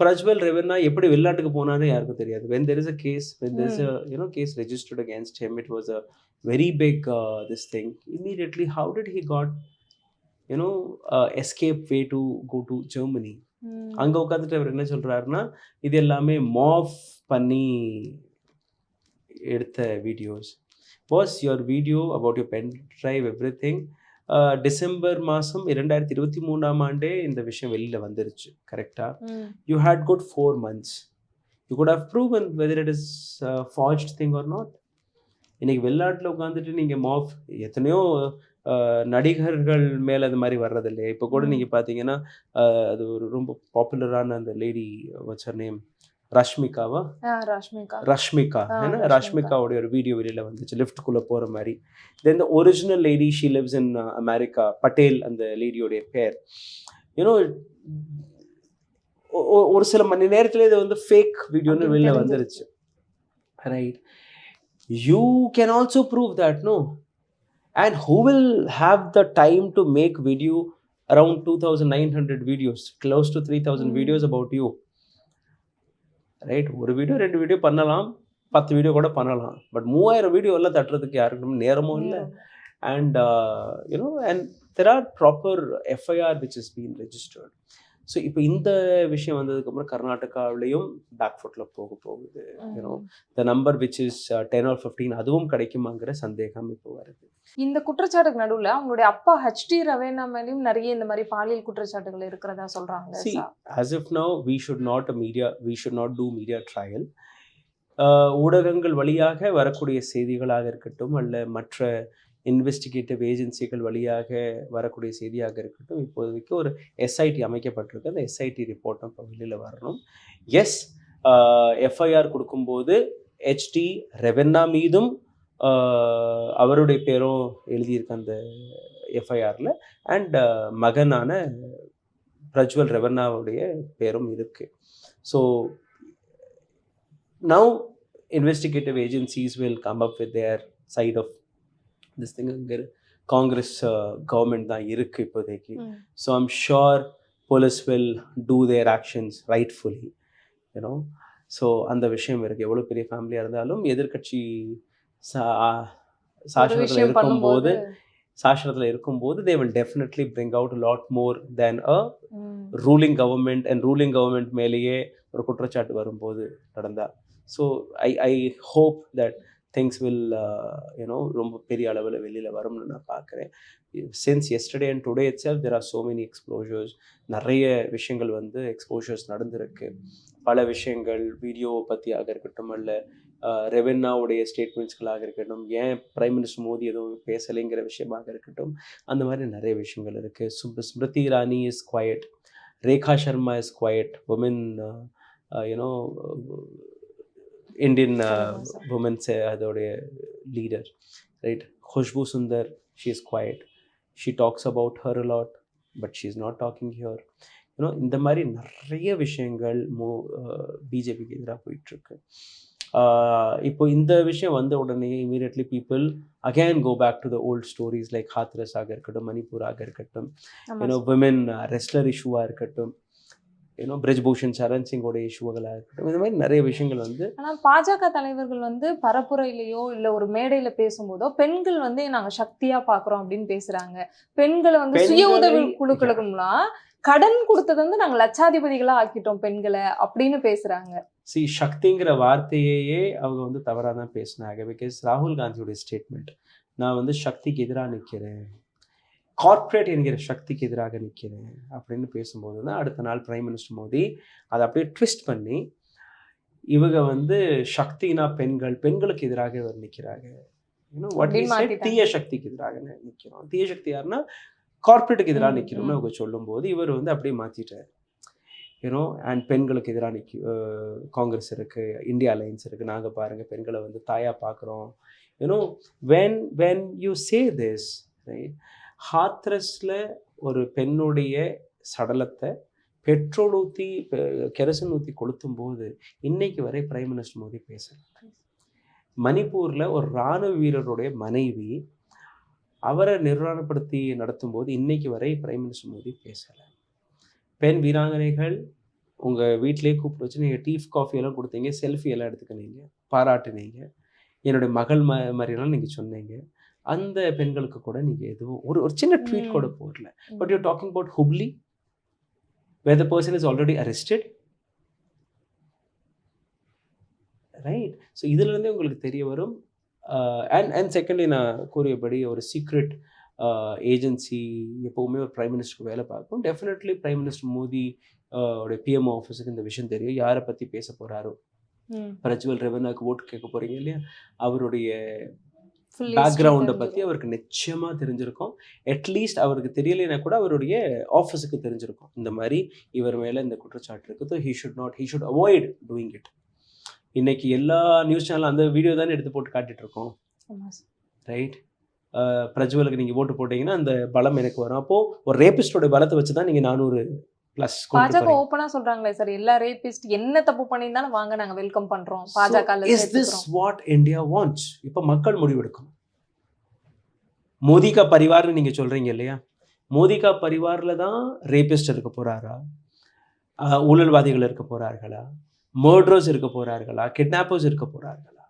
பிரஜ்வல் ரெவன்னா எப்படி வெளிநாட்டுக்கு போனான்னு யாருக்கும் தெரியாது. when there is a case, when there is a case registered against him, it was a very big this thing. Immediately how did he got escape way to go to Germany? அங்கே உட்காந்துட்டு அவர் என்ன சொல்கிறாருன்னா இது எல்லாமே morph பண்ணி எடுத்த videos. Was your video about your pen drive every thing. December மாதம் 2023 இந்த விஷயம் வெளியில் வந்துருச்சு. கரெக்டாக? You had good 4 months. You could have proven whether it is forged thing or not. இன்றைக்கி வெளிநாட்டில் உட்காந்துட்டு நீங்கள் மாஃப் எத்தனையோ நடிகர்கள் மேலே அது மாதிரி வர்றதில்லையா? இப்போ கூட நீங்கள் பார்த்தீங்கன்னா அது ஒரு ரொம்ப பாப்புலரான அந்த லேடி, வாட்ஸ் ஹர் நேம், ரஷ்மிகாவா ரஷ்மிகா ஏன்னா ரஷ்மிகாவுடைய ஒரு வீடியோ வெளியில் வந்துச்சு லிஃப்ட்டுக்குள்ளே போகிற மாதிரி. Then the original lady she lives in America, Patel அந்த லேடியோடைய பேர். யூனோ ஒரு சில மணி நேரத்தில் இது வந்து ஃபேக் வீடியோன்னு வெளியில் வந்துருச்சு. Right, you can also prove that no. And who will have the time to make video around 2,900 videos, close to 3,000 videos about you, right? ஒரு வீடியோ 2 வீடியோ பண்ணலாம், 10 வீடியோ கூட பண்ணலாம், பட் 3000 வீடியோ எல்லாம் தட்டுறதுக்கு யாருக்கும் நேரமும் இல்லை. And and there are proper FIR which has been registered. So இப்போ இந்த விஷயம் வந்ததுக்கப்புறம் கர்நாடகாவிலையும் பேக்ஃபுட்டில் போகுது. The number which is 10 or 15 அதுவும் கிடைக்குமாங்கிற சந்தேகம் இப்போ வருது. இந்த குற்றச்சாட்டுக்கு நடுவில் அவங்களுடைய அப்பா ஹெச்டி ரவேனா மேலேயும் நிறைய இந்த மாதிரி பாலியல் குற்றச்சாட்டுகள் இருக்கிறதா சொல்றாங்க. See, as of now we should not do media trial. ஊடகங்கள் வழியாக வரக்கூடிய செய்திகளாக இருக்கட்டும், அல்ல மற்ற இன்வெஸ்டிகேட்டிவ் ஏஜென்சிகள் வழியாக வரக்கூடிய செய்தியாக இருக்கட்டும், இப்போதைக்கு ஒரு எஸ்ஐடி அமைக்கப்பட்டிருக்கு. அந்த எஸ்ஐடி ரிப்போர்ட்டும் இப்போ வெளியில் வரணும். எஸ், எஃப்ஐஆர் கொடுக்கும்போது ஹெச்டி ரெவென்னா மீதும் அவருடைய பேரும் எழுதியிருக்கு அந்த எஃப்ஐஆரில். அண்ட் மகனான பிரஜ்வல் ரெவென்னாவுடைய பேரும் இருக்குது. So now investigative agencies will come up with their side of this thing. Congress government தான் இருக்குது இப்போதைக்கு. So I'm sure police will do their actions rightfully. So அந்த விஷயம் இருக்குது. எவ்வளோ பெரிய ஃபேமிலியாக இருந்தாலும் எதிர்கட்சி சாசனத்தில் இருக்கும்போது they will definitely bring out a lot more than a ruling government. and ruling government மேலேயே ஒரு குற்றச்சாட்டு வரும்போது நடந்தா. So I hope that things will ரொம்ப பெரிய அளவில் வெளியில் வரும்னு நான் பார்க்குறேன். since yesterday and today itself there are so many exposures. நிறைய விஷயங்கள் வந்து எக்ஸ்போஷர்ஸ் நடந்திருக்கு. பல விஷயங்கள் வீடியோ பற்றியாக இருக்கட்டும், அல்ல ரெவென்னாவுடைய ஸ்டேட்மெண்ட்ஸ்களாக இருக்கட்டும், ஏன் பிரைம் மினிஸ்டர் மோடி எதுவும் பேசலைங்கிற விஷயமாக இருக்கட்டும், அந்த மாதிரி நிறைய விஷயங்கள் இருக்குது. Smriti Irani is quiet, Rekha Sharma is quiet, woman Indian women's அதோடைய leader, right? Khushbu Sundar, she is quiet. She talks about her a lot, but she is not talking here. இந்த மாதிரி நிறைய விஷயங்கள் பிஜேபிக்கு எதிராக போயிட்டுருக்கு. இப்போ இந்த விஷயம் வந்த உடனே immediately people again go back to the old stories like Hathras ஆக இருக்கட்டும், மணிப்பூர் ஆக இருக்கட்டும், women wrestler இஷ்யூவாக இருக்கட்டும், பிரிஜ்பூஷன் சரண் சிங்கோட இஷ்யூகளாக இருக்கட்டும், இந்த மாதிரி நிறைய விஷயங்கள் வந்து. ஆனால் பாஜக தலைவர்கள் வந்து பரப்புரையிலையோ இல்லை ஒரு மேடையில் பேசும்போதோ பெண்கள் வந்து நாங்கள் சக்தியாக பார்க்குறோம் அப்படின்னு பேசுகிறாங்க. பெண்களை வந்து சுய உதவி குழுக்களுக்குலாம் கடன் கொடுத்தது வந்து நாங்கள் லட்சாதிபதிகளாக ஆக்கிட்டோம் பெண்களை அப்படின்னு பேசுகிறாங்க. சக்திங்கிற வார்த்தையே அவங்க வந்து தவறாக தான் பேசினாங்க. பிகாஸ் ராகுல் காந்தியோடைய ஸ்டேட்மெண்ட், நான் வந்து சக்திக்கு எதிராக நிற்கிறேன், கார்ப்பரேட் என்கிற சக்திக்கு எதிராக நிற்கிறேன் அப்படின்னு பேசும்போது தான் அடுத்த நாள் பிரைம் மினிஸ்டர் மோடி அதை அப்படியே ட்விஸ்ட் பண்ணி இவங்க வந்து சக்தினா பெண்களுக்கு எதிராக இவர் நிற்கிறாங்க. தீய சக்திக்கு எதிராக நிற்கிறோம். தீய சக்தி யாருன்னா கார்ப்பரேட்டுக்கு எதிராக நிற்கிறோம்னு அவங்க சொல்லும்போது இவர் வந்து அப்படியே மாற்றிட்டார். அண்ட் பெண்களுக்கு எதிராக காங்கிரஸ் இருக்குது, இந்தியா அலையன்ஸ் இருக்குது, நாங்கள் பாருங்கள் பெண்களை வந்து தாயாக பார்க்குறோம். when you say this, right? ஹாத்ரஸில் ஒரு பெண்ணுடைய சடலத்தை பெட்ரோல் ஊற்றி கெரசின் ஊற்றி கொளுத்தும் போது இன்னைக்கு வரை பிரைம் மினிஸ்டர் மோடி பேசலை. மணிப்பூரில் ஒரு இராணுவ வீரருடைய மனைவி அவரை நிர்வாணப்படுத்தி நடத்தும் போது இன்னைக்கு வரை பிரைம் மினிஸ்டர் மோடி பேசலை. பெண் வீராங்கனைகள் உங்கள் வீட்டிலே கூப்பிட்டு வச்சு நீங்கள் டீ காஃபி எல்லாம் கொடுத்தீங்க, செல்ஃபி எல்லாம் எடுத்துக்கினீங்க, பாராட்டினீங்க, என்னுடைய மகள் மாதிரிலாம் நீங்கள் சொன்னீங்க. அந்த பெண்களுக்கு கூட நீங்கள் எதுவும் ஒரு சின்ன ட்வீட் கூட போடல. But you're talking about Hubli where the person is already arrested, right? So இதிலிருந்தே உங்களுக்கு தெரிய வரும். அண்ட் செகண்ட்லி நான் கூறியபடி ஒரு சீக்ரெட் ஏஜென்சி எப்போவுமே ஒரு பிரைம் மினிஸ்டருக்கு வேலை பார்க்கும். டெஃபினெட்லி பிரைம் மினிஸ்டர் மோடி உடைய பிஎம்ஓ ஆஃபீஸுக்கு இந்த விஷயம் தெரியும். யாரை பற்றி பேச போகிறாரோ, பிரஜ்வல் ரெவென்னாக்கு ஓட்டு கேட்க போகிறீங்க இல்லையா, அவருடைய Full பேக்ரவுண்டை history பற்றி அவருக்கு நிச்சயமாக தெரிஞ்சிருக்கும். அட்லீஸ்ட் அவருக்கு தெரியலைன்னா கூட அவருடைய ஆஃபீஸுக்கு தெரிஞ்சிருக்கும் இந்த மாதிரி இவர் மேலே இந்த குற்றச்சாட்டு இருக்குது. He should avoid doing it. இன்னைக்கு எல்லா நியூஸ் சேனலும் அந்த வீடியோ தானே எடுத்து போட்டு காட்டிட்டு இருக்கோம், ரைட்? பிரஜ்வலுக்கு நீங்கள் ஓட்டு போட்டிங்கன்னா அந்த பலம் எனக்கு வரும். அப்போது ஒரு ரேபிஸ்டோட பலத்தை வச்சு தான் நீங்கள் 400+ பாஜக ஓப்பனா சொல்றாங்களே சார், எல்லா ரேபிஸ்ட் என்ன தப்பு பண்ணியிருந்தாலும் வாங்க நாங்க வெல்கம் பண்றோம் பாஜக. Is this what India wants? இப்போ மக்கள் முடிவெடுக்கணும். மோடி கா பரிவார்னு நீங்கள் சொல்கிறீங்க இல்லையா, மோடி கா பரிவாரில் தான் ரேபிஸ்ட் இருக்க போகிறாரா, ஊழல்வாதிகள் இருக்க போகிறார்களா, மர்டர்ஸ் இருக்க போகிறார்களா, கிட்னாப்பர்ஸ் இருக்க போகிறார்களா?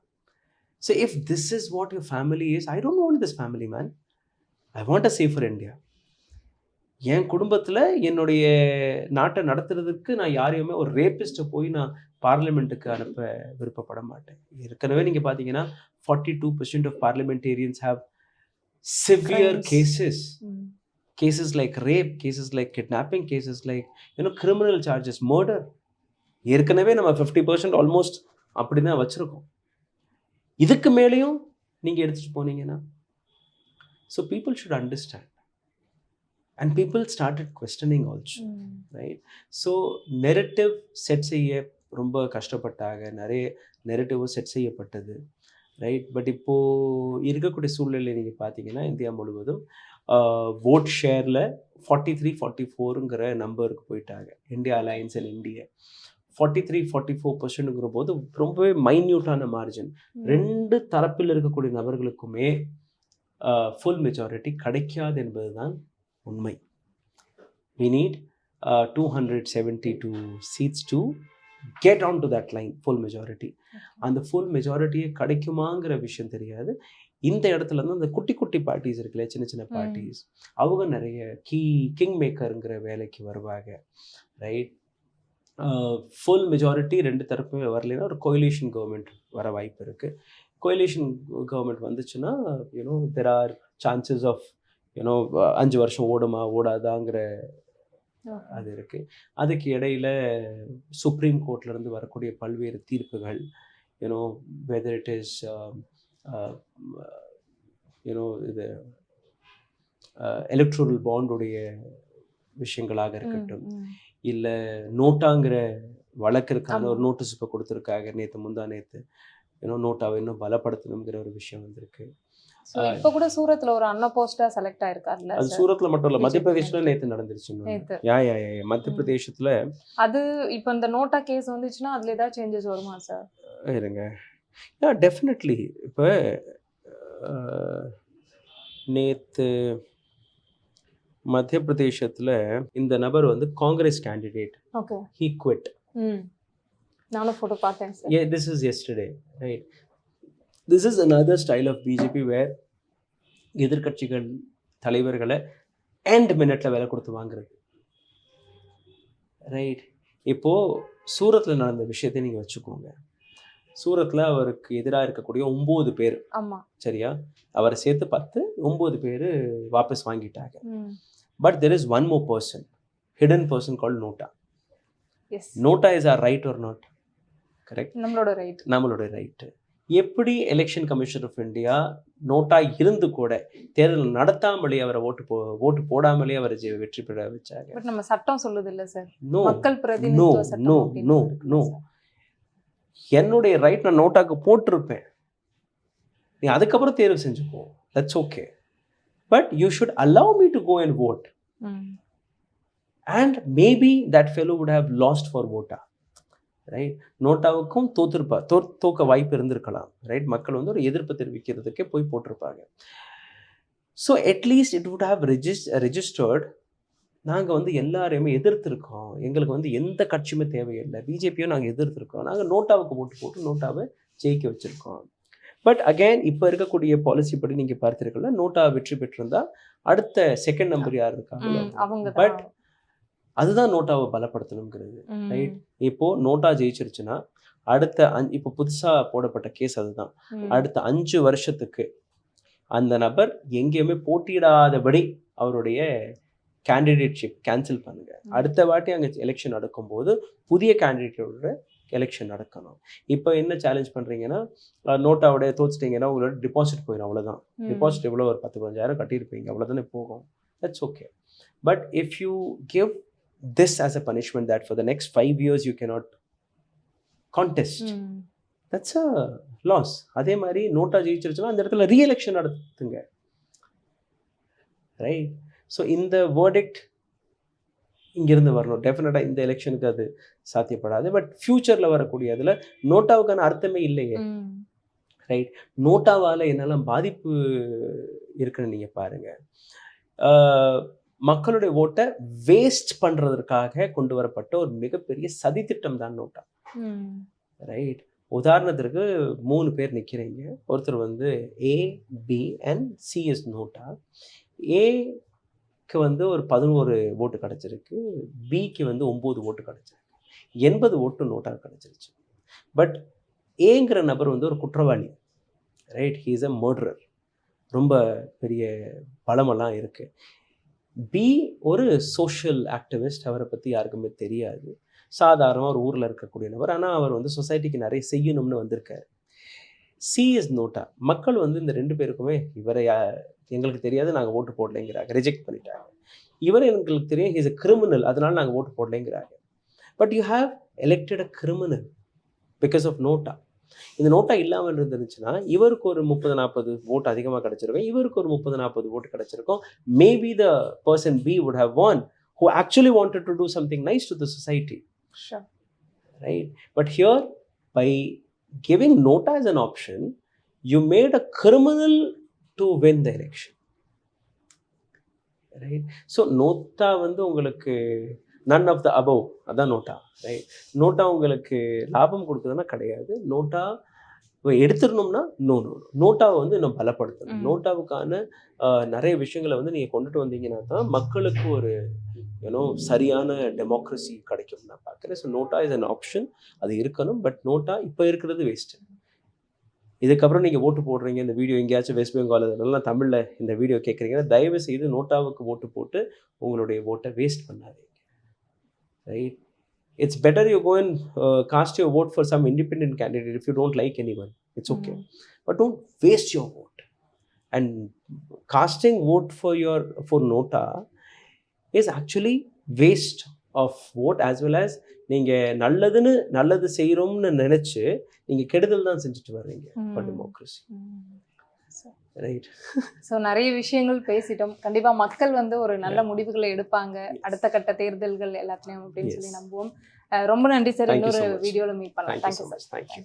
So if this is what your family is, I don't want this family man. I want a safer India. என் குடும்பத்தில் என்னுடைய நாட்டை நடத்துறதுக்கு நான் யாரையுமே ஒரு ரேபிஸ்ட்டை போய் நான் பார்லிமெண்ட்டுக்கு அனுப்ப விருப்பப்பட மாட்டேன். ஏற்கனவே நீங்கள் பார்த்தீங்கன்னா 42% of parliamentarians have severe cases like rape, cases like kidnapping, cases like criminal charges, murder. ஏற்கனவே நம்ம 50% ஆல்மோஸ்ட் அப்படி தான் வச்சுருக்கோம். இதுக்கு மேலேயும் நீங்கள் எடுத்துகிட்டு போனீங்கன்னா, so people should understand. And people started questioning also, right? So narrative set செய்ய ரொம்ப கஷ்டப்பட்டாங்க, நிறைய நெரட்டிவ் செட் செய்யப்பட்டது, ரைட்? பட் இப்போது இருக்கக்கூடிய சூழ்நிலை நீங்கள் பார்த்தீங்கன்னா இந்தியா முழுவதும் vote ஷேரில் 43-44ங்கிற நம்பருக்கு போயிட்டாங்க. இந்தியா அலையன்ஸ் அண்ட் இந்தியா 43-44%ங்கிற போது ரொம்பவே மைன்யூட்டான மார்ஜின். ரெண்டு தரப்பில் இருக்கக்கூடிய நபர்களுக்குமே ஃபுல் மெஜாரிட்டி கிடைக்காது என்பது தான் உண்மை. We need 272 seats to get on to that line, full majority. அந்த full majority கிடைக்குமாங்கிற விஷயம் தெரியாது. இந்த இடத்துல இருந்து அந்த குட்டி குட்டி பார்ட்டிஸ் இருக்குல்ல, சின்ன சின்ன பார்ட்டிஸ், அவங்க நிறைய கிங் மேக்கருங்கிற வேலைக்கு வருவாங்க, ரைட்? ஃபுல் மெஜாரிட்டி ரெண்டு தரப்புமே வரலைன்னா ஒரு கோயிலேஷன் கவர்மெண்ட் வர வாய்ப்பு இருக்குது. கோயிலேஷன் கவர்மெண்ட் வந்துச்சுன்னா there are chances of 5 வருஷம் ஓடுமா ஓடாதாங்கிற அது இருக்குது. அதுக்கு இடையில் சுப்ரீம் கோர்ட்லேருந்து வரக்கூடிய பல்வேறு தீர்ப்புகள், வெதர் இட் இஸ் இது எலக்ட்ரல் பாண்டுடைய விஷயங்களாக இருக்கட்டும், இல்லை நோட்டாங்கிற வழக்கிற்கான ஒரு நோட்டீஸ் இப்போ கொடுத்துருக்காங்க முந்தா நேற்று, நோட்டாவை இன்னும் பலப்படுத்தணுங்கிற ஒரு விஷயம் வந்திருக்கு. இப்போ கூட சூரத்ல ஒரு அன்அப்போஸ்டா செலக்ட் ஆயிருக்காருல்ல, அது சூரத்ல மட்டும் இல்ல, மத்திய பிரதேசத்துல நேத்து நடந்துருச்சு. மத்திய பிரதேசத்துல அது இப்போ இந்த நோட்டா கேஸ் வந்துச்சுன்னா அதுல ஏதாவது சேஞ்சஸ் வருமா சார்? இருங்க, டெஃபினெட்லி. இப்போ நேத்து மத்திய பிரதேசத்துல இந்த நபர் வந்து Congress candidate, okay, he quit. நானும் போட்டோ பார்த்தேன் sir. Yeah, this is yesterday, right? This is another style of BJP where எதிர்கட்சிகள் தலைவர்களை எண்ட் மினிட்ல வேலை கொடுத்து வாங்குறது, ரைட்? இப்போது சூரத்தில் நடந்த விஷயத்தை நீங்கள் வச்சுக்கோங்க. சூரத்தில் அவருக்கு எதிராக இருக்கக்கூடிய 9 பேர், சரியா, அவரை சேர்த்து 10, 9 பேர் வாபஸ் வாங்கிட்டாங்க. But there is one more person, hidden person called NOTA. NOTA is are right or not? Correct, நம்மளோட ரைட்டு. எப்படி election commission of India NOTA இருந்து கூட தேர்தல் நடத்தாமலே அவரை ஓட்டு போடாமலே அவரை வெற்றி பெற வச்சாங்க. பட் நம்ம சட்டம் சொல்லுது இல்ல சார், நோ மக்கள் பிரதிநிதித்துவ சட்டம். நோ, என்னுடைய ரைட் நான் நோட்டாக்கு போட்டிருப்பேன், நீ அதுக்கப்புறம் தேர்வு செஞ்சுக்கோ, that's okay. But you should allow me to go and vote. And maybe that fellow would have lost for vote, right? நோட்டாவுக்கும் தோக்க வாய்ப்பு இருந்திருக்கலாம், ரைட்? மக்கள் வந்து ஒரு எதிர்ப்பு தெரிவிக்கிறதுக்கே போய் போட்டிருப்பாங்க. So at least it would have registered. நாங்கள் வந்து எல்லாரையுமே எதிர்த்திருக்கோம், எங்களுக்கு வந்து எந்த கட்சியுமே தேவையில்லை, பிஜேபியும் நாங்கள் எதிர்த்திருக்கோம், நாங்கள் நோட்டாவுக்கு ஓட்டு போட்டு நோட்டாவை ஜெயிக்க வச்சுருக்கோம். பட் அகைன் இப்போ இருக்கக்கூடிய பாலிசி படி நீங்கள் பார்த்துருக்கல, நோட்டா வெற்றி பெற்றிருந்தா அடுத்த செகண்ட் நம்பர் யார் இருக்காங்க? பட் அதுதான் நோட்டாவை பலப்படுத்தணுங்கிறது, ரைட்? இப்போ நோட்டா ஜெயிச்சிருச்சுன்னா அடுத்த இப்போ புதுசாக போடப்பட்ட கேஸ் அதுதான், அடுத்த 5 வருஷத்துக்கு அந்த நபர் எங்கேயுமே போட்டியிடாதபடி அவருடைய கேண்டிடேட்ஷிப் கேன்சல் பண்ணுங்க. அடுத்த வாட்டி அங்கே எலெக்ஷன் நடக்கும்போது புதிய கேண்டிடேட்டோட எலெக்ஷன் நடக்கணும். இப்போ என்ன சேலஞ்ச் பண்ணுறீங்கன்னா, நோட்டாவோட தோத்துட்டீங்கன்னா உங்களோட டிபாசிட் போயிடும், அவ்வளோதான். டிபாசிட் எவ்வளோ ஒரு 10-15,000 கட்டியிருப்பீங்க, அவ்வளோதானே போகும். That's okay. But if you give this as a punishment that for the next 5 years you cannot contest, that's a loss. அதே மாதிரி நோட்டா ஜெயிச்சிருச்சுன்னா அந்த இடத்துல ரீஎலெக்ஷன் நடத்துங்க, ரைட்? ஸோ இந்த வேர்டிக்ட் இங்கிருந்து வரணும். டெஃபினட்டாக இந்த எலெக்ஷனுக்கு அது சாத்தியப்படாது. பட் ஃப்யூச்சரில் வரக்கூடிய அதில் நோட்டாவுக்கான அர்த்தமே இல்லையே, ரைட்? நோட்டாவால் என்னெல்லாம் பாதிப்பு இருக்குன்னு நீங்கள் பாருங்கள். மக்களுடைய ஓட்டை வேஸ்ட் பண்ணுறதுக்காக கொண்டு வரப்பட்ட ஒரு மிகப்பெரிய சதித்திட்டம் தான் நோட்டா, ரைட்? உதாரணத்திற்கு 3 பேர் நிற்கிறீங்க. ஒருத்தர் வந்து A, B and C is NOTA. ஏக்கு வந்து ஒரு 11 ஓட்டு கிடச்சிருக்கு, பிக்கு வந்து 9 ஓட்டு கிடச்சிருக்கு, 80 ஓட்டு நோட்டா கிடச்சிருச்சு. பட் ஏங்கிற நபர் வந்து ஒரு குற்றவாளி, right? He is a murderer, ரொம்ப பெரிய பலமெல்லாம் இருக்குது. பி ஒரு சோஷியல் ஆக்டிவிஸ்ட், அவரை பற்றி யாருக்குமே தெரியாது, சாதாரணமாக ஒரு ஊரில் இருக்கக்கூடிய நபர், ஆனால் அவர் வந்து சொசைட்டிக்கு நிறைய செய்யணும்னு வந்திருக்காரு. C is NOTA. மக்கள் வந்து இந்த 2 பேருக்குமே இவரை எங்களுக்கு தெரியாது, நாங்கள் ஓட்டு போடலைங்கிறாங்க, ரிஜெக்ட் பண்ணிட்டாங்க. இவர் எங்களுக்கு தெரியும், ஹீஸ் அ கிரிமினல், அதனால நாங்கள் ஓட்டு போடலைங்கிறாங்க. But you have elected a criminal because of NOTA. இந்த நோட்டா இல்லாமல் இருந்துச்சுன்னா இவருக்கு ஒரு 30-40 ஓட்டு அதிகமாக கிடச்சிருக்கும், இவருக்கு ஒரு 30-40 ஓட்டு கிடச்சிருக்கும். Maybe the person B would have won who actually wanted to do something nice to the society. Sure. Right? But here, by giving nota as an option, you made a criminal to win the election. Right? So nota வந்து உங்களுக்கு none of the above, அதான் NOTA, right? NOTA உங்களுக்கு லாபம் கொடுக்குதுன்னா கிடையாது. NOTA எடுத்துடணும்னா நோட்டாவை வந்து இன்னும் பலப்படுத்தணும். நோட்டாவுக்கான நிறைய விஷயங்களை வந்து நீங்கள் கொண்டுட்டு வந்தீங்கன்னா தான் மக்களுக்கு ஒரு சரியான டெமோக்ரஸி கிடைக்கும் நான் பார்க்குறேன். So NOTA is an option, அது இருக்கணும். பட் நோட்டா இப்போ இருக்கிறது வேஸ்ட்டு. இதுக்கப்புறம் நீங்கள் ஓட்டு போடுறீங்க, இந்த வீடியோ எங்கேயாச்சும் வெஸ்ட் பெங்கால் இதெல்லாம் தமிழில் இந்த வீடியோ கேட்குறீங்கன்னா தயவு செய்து நோட்டாவுக்கு ஓட்டு போட்டு உங்களுடைய ஓட்டை வேஸ்ட் பண்ணாதீங்க, right? It's better you go and cast your vote for some independent candidate if you don't like anyone. It's okay. But don't waste your vote. And casting vote for nota is actually waste of vote, as well as நீங்கள் நல்லது செய்கிறோம்னு நினச்சி நீங்கள் கெடுதல் தான் செஞ்சுட்டு வர்றீங்க for democracy. Right. So நிறைய விஷயங்கள் பேசிட்டோம். கண்டிப்பா மக்கள் வந்து ஒரு நல்ல முடிவுகளை எடுப்பாங்க அடுத்த கட்ட தேர்தல்கள் எல்லாத்துலயும் அப்படின்னு சொல்லி நம்புவோம். ரொம்ப நன்றி சார். இன்னொரு வீடியோல மீட் பண்ணலாம். Thank you sir. தேங்க்யூ.